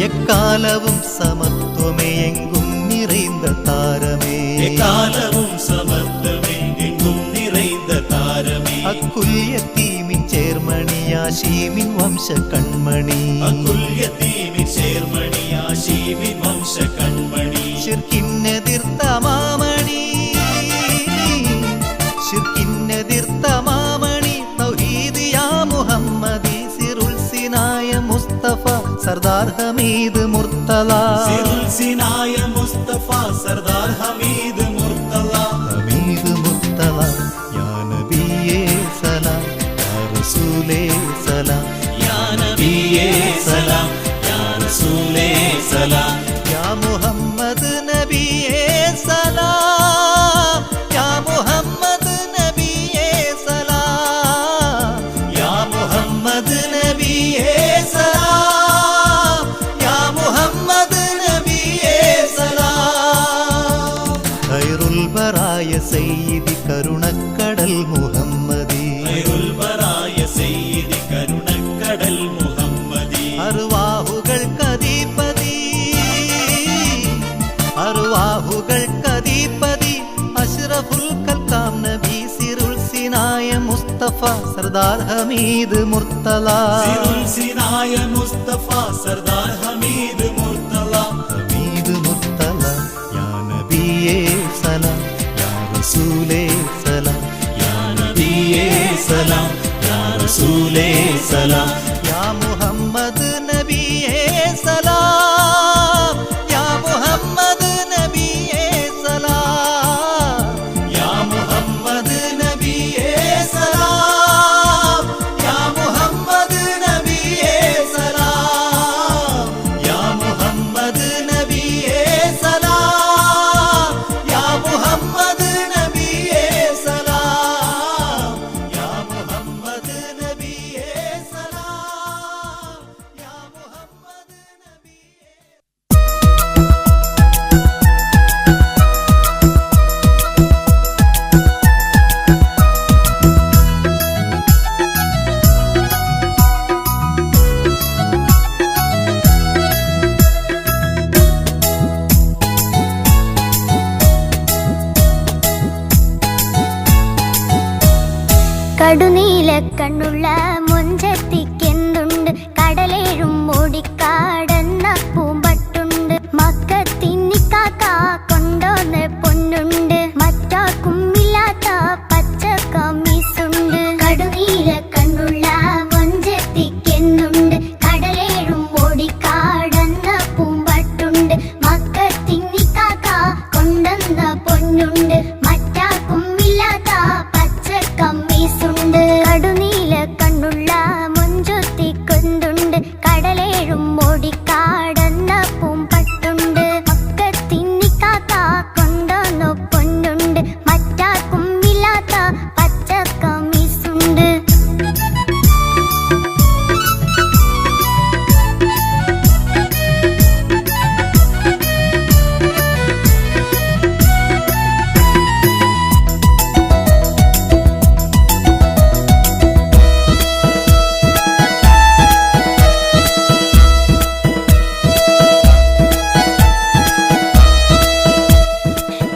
എക്കാലവും സമത്വമേ എങ്കും നിറൈந்த താരമേ, എക്കാലവും സമത്വമേ എങ്ങും നിറൈந்த താരമേ, അക്കുല്യത്തീമിൻ ചേർമണിയാശീമിൻ വംശ കൺമണി, അകുല്യതീമിൻ ചേർമണിയാശീമിൻ വംശ കൺമണി, ശിർക്കിന്നെതിർത്ത മാമണി, ശിർക്കിന്നെതിർത്ത മാമണി, തൗഹീദ് യാ മുഹമ്മദി സിറുൽ സിനായ മുസ്തഫ സർദാർ ഹമീദ് മുർത്തല, സിറുൽ സിനായ മുസ്തഫ സർദാർ ഹമീദ് മുർത്തല, ഹമീദ് മുർത്തല, യാ നബിയേ സലാം, യാ റസൂലേ സലാം, യാ നബിയേ സലാം, യാ റസൂലേ ബറായ സയ്യിദി കരുണക്കടൽ മുഹമ്മദി ഖൈറുൽബറായ സയ്യിദി കരുണക്കടൽ മുഹമ്മദി അർവാഹുകൾക്കധിപതി അർവാഹുകൾക്കധിപതി അഷ്റഫുൽ കൽക്കാം നബി സിറുൽ സിനായ മുസ്തഫ സർദാർ ഹമീദ് മുർത്തല സിറുൽ സിനായ മുസ്തഫ സർദാർ ഹമീദ് മുർത്തല ഹമീദ് മുർത്തല യാ നബിയേ സലാം യാ റസൂലേ സലാം യാ നബിയേ സലാം യാ റസൂലേ സലാം യാ മുഹമ്മദ് നബിയേ സലാം യാ മുഹമ്മദ് നബിയേ സലാം യാ മുഹമ്മദ് നബിയേ സലാം യാ മുഹമ്മദ് നബിയേ സലാം യാ മുഹമ്മദ് നബിയേ സലാം യാ മുഹമ്മദ് നബിയേ സലാം യാ മുഹമ്മദ് നബിയേ സലാം യാ മുഹമ്മദ് നബിയേ കടുനീല കണ്ണുള്ള മൊഞ്ചത്തിക്കെന്തുണ്ട് കടലേഴും ഓടിക്കാടന്ന പൂമ്പട്ടുണ്ട് മക്കത്തിന്നിക്കാക്ക കൊണ്ടോന്ന് പൊന്നുണ്ട് മറ്റാർക്കും ഇല്ലാത്ത പച്ച കമ്മീസുണ്ട് കടുനീല കണ്ണുള്ള മൊഞ്ചത്തിക്കെന്തുണ്ട് കടലേഴും ഓടിക്കാടന്ന പൂമ്പട്ടുണ്ട് മക്കത്തിന്നിക്കാക്ക കൊണ്ടുവന്ന പൊന്നുണ്ട് മറ്റാർക്കും ഇല്ലാത്ത പച്ച കമ്മീസുണ്ട് കടുനീല കണ്ണുള്ള മുഞ്ചൊത്തിക്കൊന്തുണ്ട് കടലേഴും ഓടിക്കാടന്ന പൂമ്പട്ടുണ്ട് മക്കത്തിന്നിക്കാക്ക കൊണ്ടുവന്നു പൊന്നുണ്ട് മറ്റാർക്കും ഇല്ലാത്ത പച്ച കമ്മീസുണ്ട്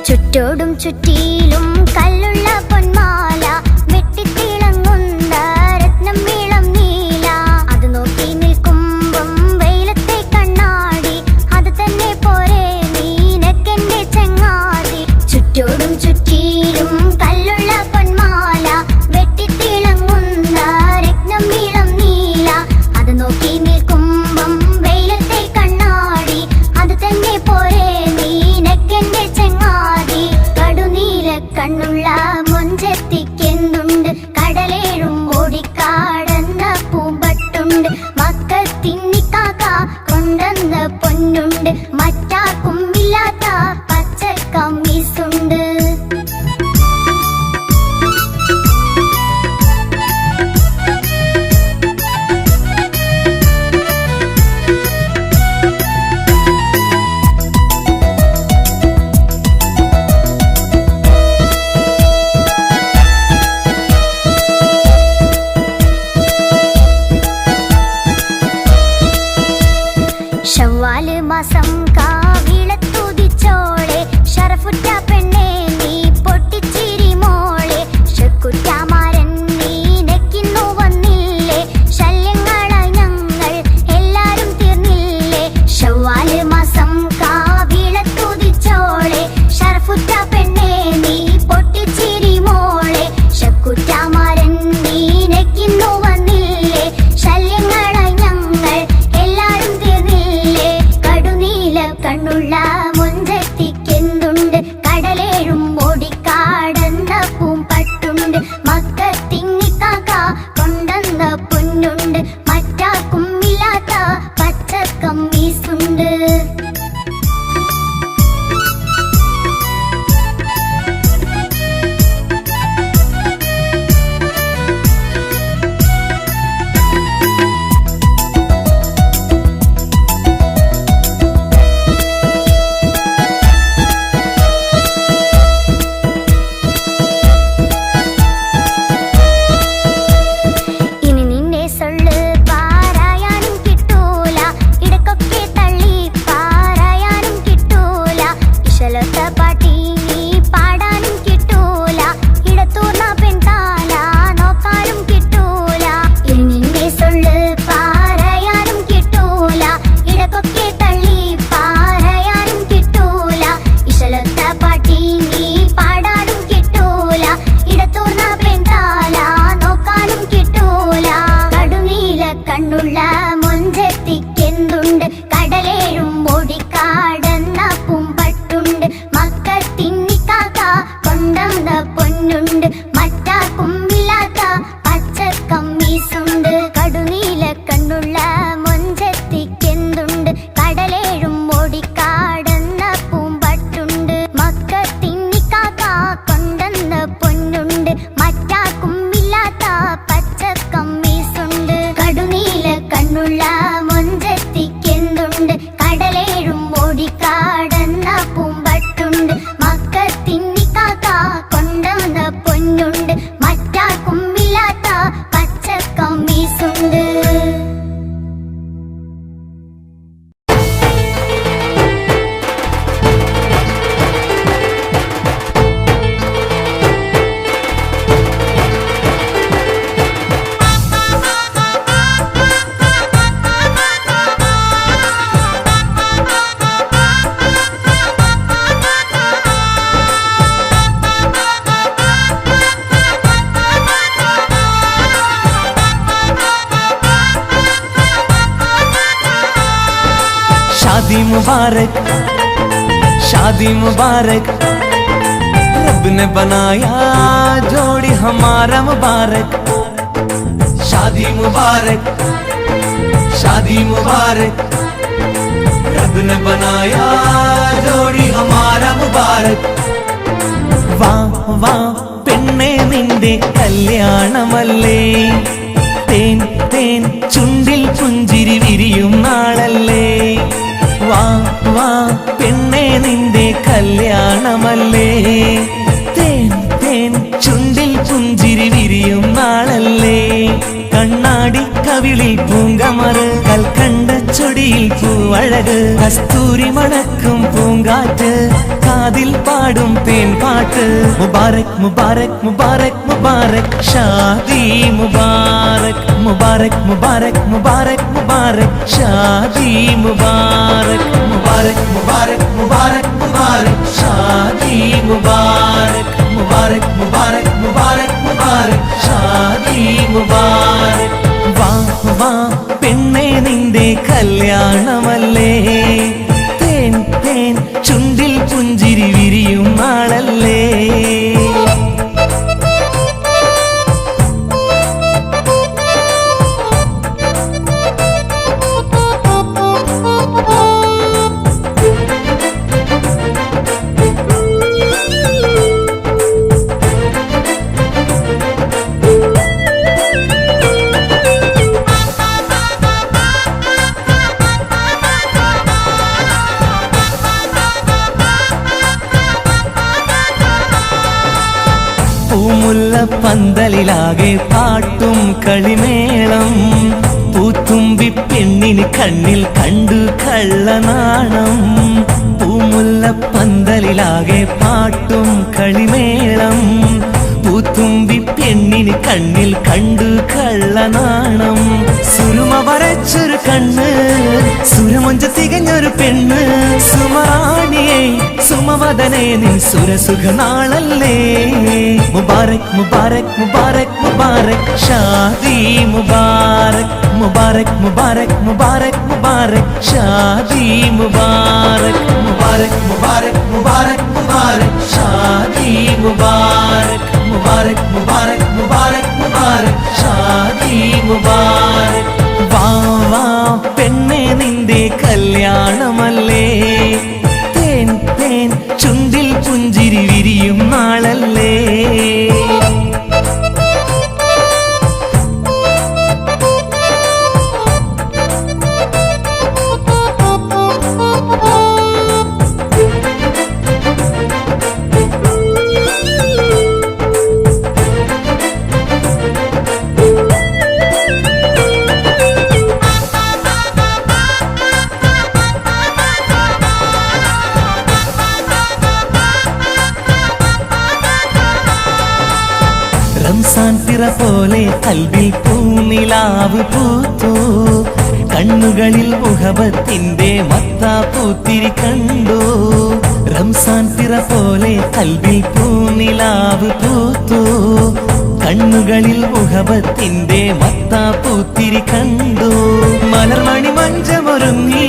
ചുറ്റോടും ചുറ്റിയിലും കല്ലുള്ള പൊന്മാല വെട്ടിത്തിളങ്ങുന്ന രത്നം വീളം നീല അത് നോക്കി നിൽക്കുമ്പം വെയിലത്തെ കണ്ണാടി അത് തന്നെ പോരെ നീനക്കെന്റെ ചങ്ങാതി ചുറ്റോടും ചുറ്റിയിലും കല്ലുള്ള പൊന്മാല വെട്ടിത്തിളങ്ങുന്ന രത്നം വീളം നീല അത് നോക്കി നിൽക്കുമ്പം വെയിലത്തെ കണ്ണാടി അത് തന്നെ പോരെ നീനക്കെന്റെ ചങ്ങാതി കടുനീല കണ്ണുള്ള മൊഞ്ചത്തിക്കെന്തുണ്ട് കടലേഴും ഓടിക്കാടന്ന പൂമ്പട്ടുണ്ട് മക്കത്തിന്നിക്കാക്ക കൊണ്ടുവന്ന പൊന്നുണ്ട് മറ്റാർക്കും ഇല്ലാത്ത പച്ച കമ്മീസുണ്ട് शादी मुबारक, शादी मुबारक। रब ने बनाया जोड़ी हमारा मुबारक, शादी मुबारक, शादी मुबारक। रब ने बनाया जोड़ी हमारा मुबारक। वाह वाह പെണ്ണേ നിന്റെ കല്യാണമല്ലേ, തേൻ തേൻ ചുണ്ടിൽ പുഞ്ചിരി വിരിയും നാളല്ലേ. വാ വാ പെണ്ണേ നിന്റെ കല്യാണമല്ലേ, തേൻ തേൻ ചുണ്ടിൽ പുഞ്ചിരി വിരിയും നാളല്ലേ. കണ്ണാടി കവിളിൽ പൂങ്കമറ്, കൽക്കണ്ട ചൊടിയിൽ പൂവഴക്, കസ്തൂരി മണക്കും പൂങ്കാറ്റ്, കാതിൽ പാടും തേൻ പാട്ട്. മുബാരക് മുബാരക് മുബാരക് മുബാരക് ഷാദി മുബാരക്, മുബാരക് മുബാരക് മുബാരക് മുബാരക് ഷാദി മുബാരക്. മുബാരക് മുബാരക് മുബാരക് മുബാരക് ഷാദി മുബാരക്, മുബാരക് മുബാരക് മുബാരക് മുബാരക് ഷാദി മുബാരക്. വാ വാ പെണ്ണേ നിന്റെ കല്യാണമല്ലേ, തേൻ തേൻ ചുണ്ടിൽ പുഞ്ചിരി വിരിയും നാളല്ലേ. പൂമുല്ല പന്തലിലാകെ പാട്ടും കളിമേളം, പൂത്തുമ്പി പെണ്ണിന് കണ്ണിൽ കണ്ടു കള്ളനാണം. പൂമുല്ല പന്തലിലാകെ പാട്ടും കളിമേളം, പൂത്തുമ്പി പെണ്ണിന് കണ്ണിൽ കണ്ടു കള്ളനാണം. സുരുമ വരച്ചൊരു കണ്ണ്, സുരമൊഞ്ച തികഞ്ഞൊരു പെണ്ണ്, സുമറാണിയെ സുമവദനെ നിൻ സുരസുഖനാളല്ലേ. മുബാരക് മുബാരക് മുബാരക് മുബാരക് ഷാദി മുബാരക്, മുബാരക് മുബാരക് മുബാരക് മുബാരക് ഷാദി മുബാരക്. മുബാരക് മുബാരക് മുബാരക് മുബാരക് ഷാദി മുബാരക്, മുബാരക് മുബാരക് മുബാരക് മുബാരക് ഷാദി മുബാരക്. വാ വാ പെണ്ണേ നിന്റെ കല്യാണമല്ലേ, തേൻ തേൻ ചുണ്ടിൽ പുഞ്ചിരി വിരിയും നാളല്ലേ. റംസാൻ തിറ പോലെ കൽബിൽ പൂനിലാവ് പൂത്തു, കണ്ണുകളിൽ മുഹബത്തിന്റെ മത്താപ്പൂത്തിരി കണ്ടു. റംസാൻ തിറ പോലെ കൽബിൽ പൂനിലാവ് പൂത്തു, കണ്ണുകളിൽ മുഹബത്തിന്റെ മത്താപ്പൂത്തിരി കണ്ടു. മലർമണി മഞ്ചമൊരുങ്ങി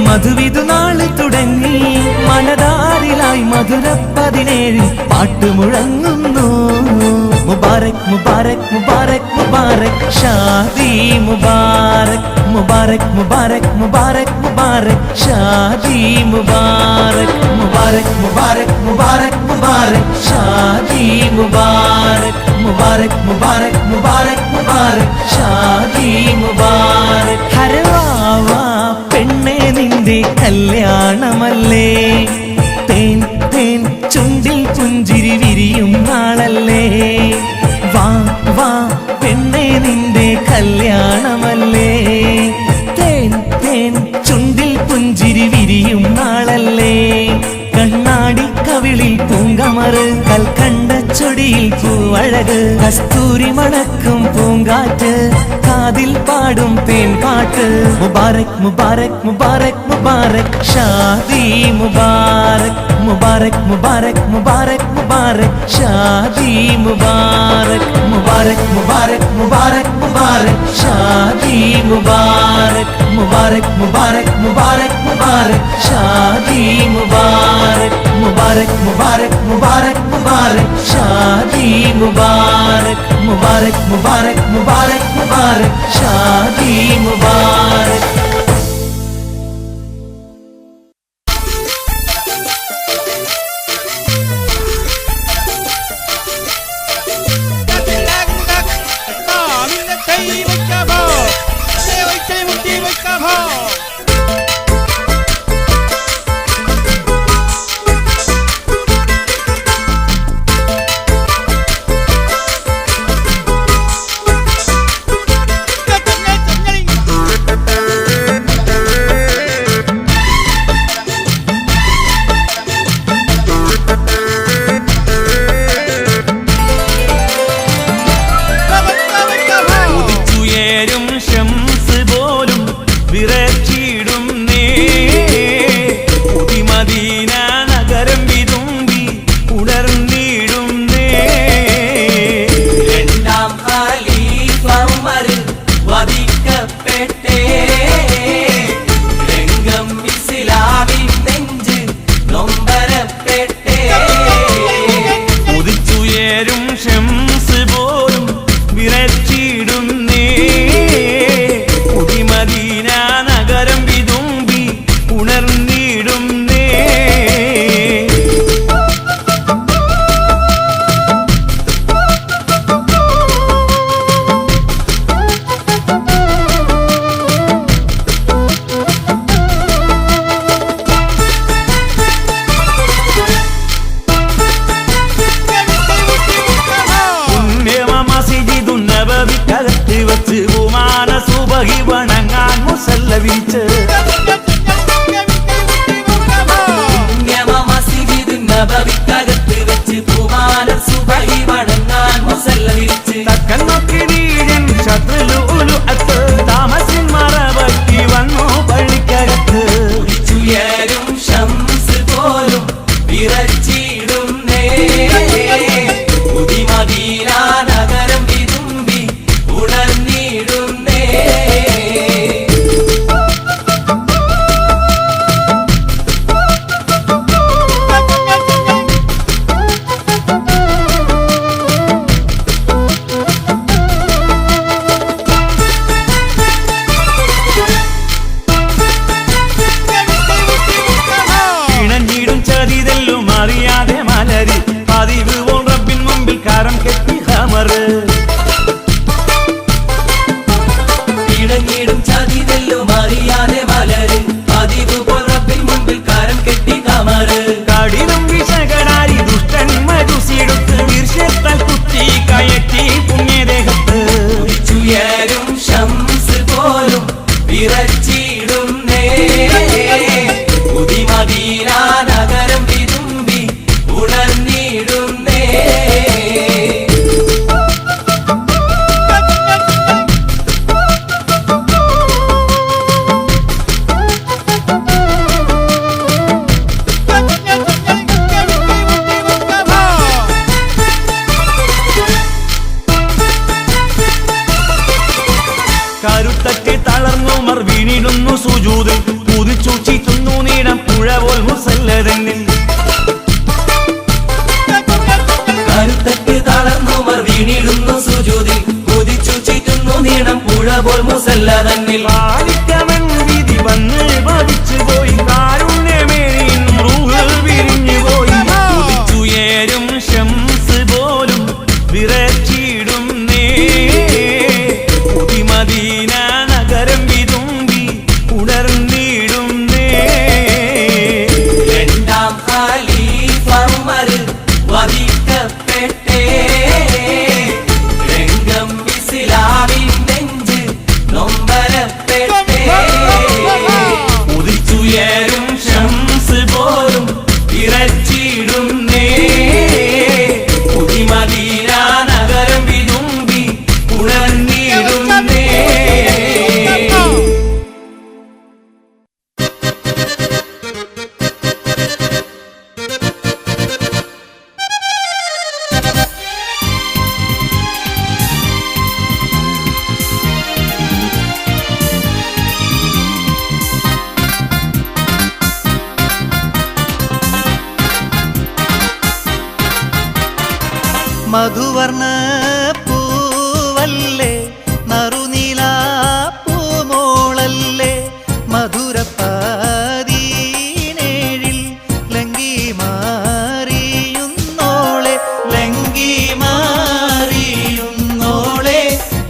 മധുവിധു നാള് തുടങ്ങി, മനതാരിലായി മധുര17 പാട്ട് മുഴങ്ങുന്നു. മുബാരക് മുബാരക് മുബാരക് മുബാരക് ഷാദി മുബാരക്, മുബാരക് മുബാരക് മുബാരക് മുബാരക് ഷാദി മുബാരക്. മുബാരക് മുബാരക് മുബാരക് മുബാരക് ഷാദി മുബാരക്, മുബാരക് മുബാരക് മുബാരക് മുബാരക് ഷാദി മുബാരക്. ഹരവാവാ പെണ്ണേ നിന്റെ കല്യാണമല്ലേ, തേൻ തേൻ ചുണ്ടിൽ പുഞ്ചിരി വിരിയും നാളല്ലേ. വാ വാ പെണ്ണേ നിന്റെ കല്യാണമല്ലേ, തേൻ തേൻ ചുണ്ടിൽ പുഞ്ചിരി വിരിയും നാളല്ലേ. കണ്ണാടി കവിളിൽ പൂങ്കമറ്, കൽക്കണ്ട ചൊടിയിൽ പൂവഴക്, കസ്തൂരി മണക്കും പൂങ്കാറ്റ്, കാതിൽ പാടും തേൻ പാട്ട്. മുബാരക് മുബാരക് മുബാരക് മുബാരക് ഷാദി മുബാരക്, മുബാരക് മുബാരക് മുബാരക് മുബാരക് ഷാദി മുബാരക്. മുബാരക് മുബാരക് മുബാരക് മുബാരക് ഷാദി മുബാരക്, മുബാരക് മുബാരക് മുബാരക് മുബാരക് ഷാദി മുബാരക് മുബാരക് മുബാരക് മുബാരക് മുബാരക് ഷാദി മുബാരക് മുബാരക് മുബാരക് മുബാരക് മുബാരക് ഷാദി മുബാരക് രംഗം ഇസ്ലാമിൻ നെഞ്ച് നൊമ്പരപ്പെട്ടേ മധുവർണ്ണ പൂവല്ലേ നറുനീല പൂമോളല്ലേ മധുരപ്പാതീനേഴിൽ ലങ്കി മാറിയുന്നോളെ ലങ്കി മാറിയുന്നോളെ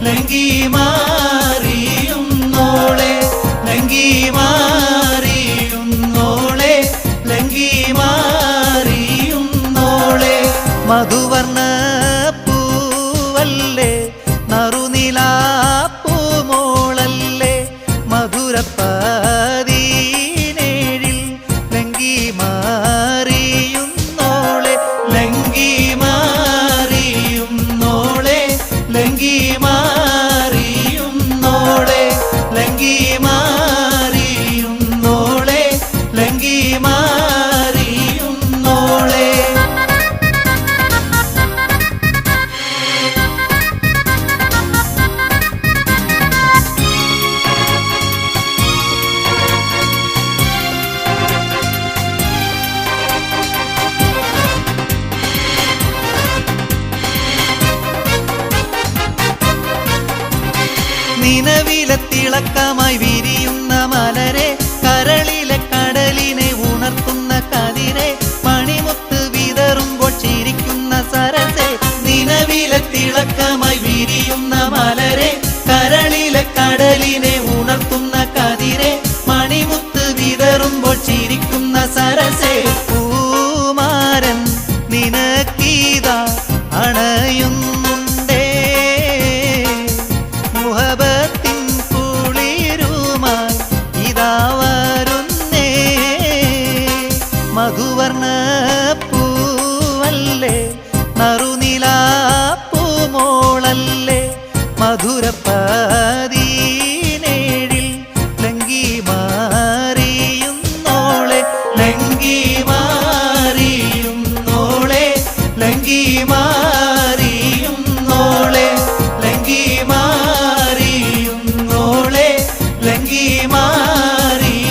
ലങ്കി മാറിയുന്നോളെ ലങ്കി മാറിയുന്നോളെ ലങ്കി മാറിയുന്നോളെ മധുവർണ്ണ പൂവല്ലേ നറുനീല പൂമോളല്ലേ മധുരപ്പാതീനേഴിൽ ലങ്കി മാറിയുന്നോളെ ലങ്കി മാറിയുന്നോളെ ലങ്കി മാറിയുന്നോളെ ലങ്കി മാറിയുന്നോളെ ലങ്കി മാറിയുന്നോളെ നിലവിലെ തിളക്കമായി വിരിയുന്ന മലരെ കരളിലെ കടലിനെ ഉണർത്തുന്ന കതിരെ മണിമുത്ത് വിതറുമ്പോൾ ചിരിക്കുന്ന സരസെ നിലവിലെ തിളക്കമായി വിരിയുന്ന മലരെ കരളിലെ കടലിനെ ഉണർത്തുന്ന കതിരെ മണിമുത്ത് വിതറുമ്പോൾ ചിരിക്കുന്ന സരസെ പൂമാരൻ നിനക്കീതാ അണയുന്നുണ്ടേ മുഹബത്തിൻ കുളിരുമായി ഇതാ വരുന്നേ മധുവർണ്ണ പൂവല്ലേ നറുനീല പൂമോളല്ലേ മധുരപ്പാതീനേഴിൽ ലങ്കി മാറിയുന്നോളെ ലങ്കി മാറിയുന്നോളെ ലങ്കി മാറിയുന്നോളെ ലങ്കി മാറിയുന്നോളെ ലങ്കി മാറിയുന്നോളെ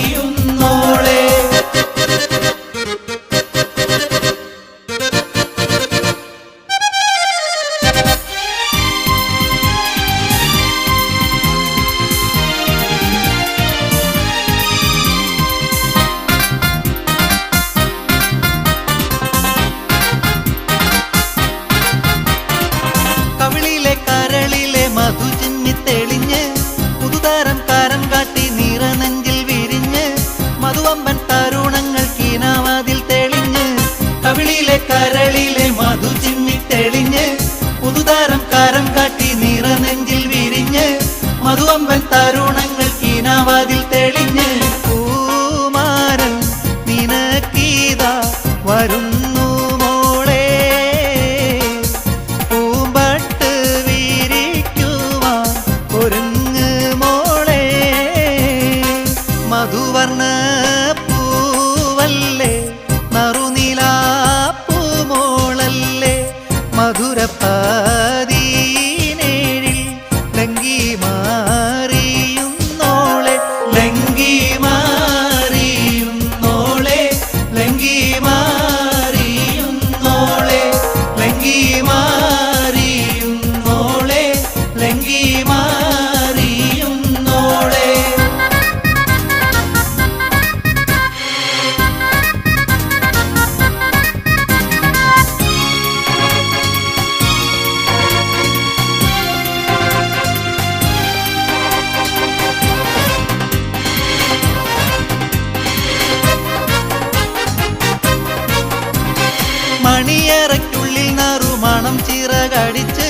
കവിളിലെ കരളിലെ മധു ചിമ്മി തെളിഞ്ഞ് പുതുതാരം കാരം കാട്ടി നിറനെഞ്ചിൽ വിരിഞ്ഞ് മധുവമ്പൻ തരുണങ്ങൾ കീനാവാതിൽ തെളിഞ്ഞ് കവിളിലെ കരളിലെ മധു ചിമ്മി തെളിഞ്ഞ് പുതുതാരം കാരം കാട്ടി നിറനെഞ്ചിൽ വിരിഞ്ഞ് മധുവമ്പൻ തരുണങ്ങൾ കീനാവാതിൽ തെളിഞ്ഞ് പൂമാരൻ നിനക്കീതാ വരുന്നു മോളെ പൂമ്പട്ട് വിരിക്കുവാൻ ഒരുങ്ങ് മോളെ മധുവർണ്ണ പൂവല്ലേ നറുനീല പൂമോളല്ലേ മധുരപ്പാതീനേഴിൽ ലങ്കി മാറിയുന്നോളെ ലങ്കി മാറിയുന്നോളെ ലങ്കി മാറിയുന്നോളെ ലങ്കി മാറിയുന്നോളെ ലങ്കി മാറിയുന്നോളെ മണിയറയ്ക്കുള്ളിൽ നറുമണം ചിറകടിച്ച്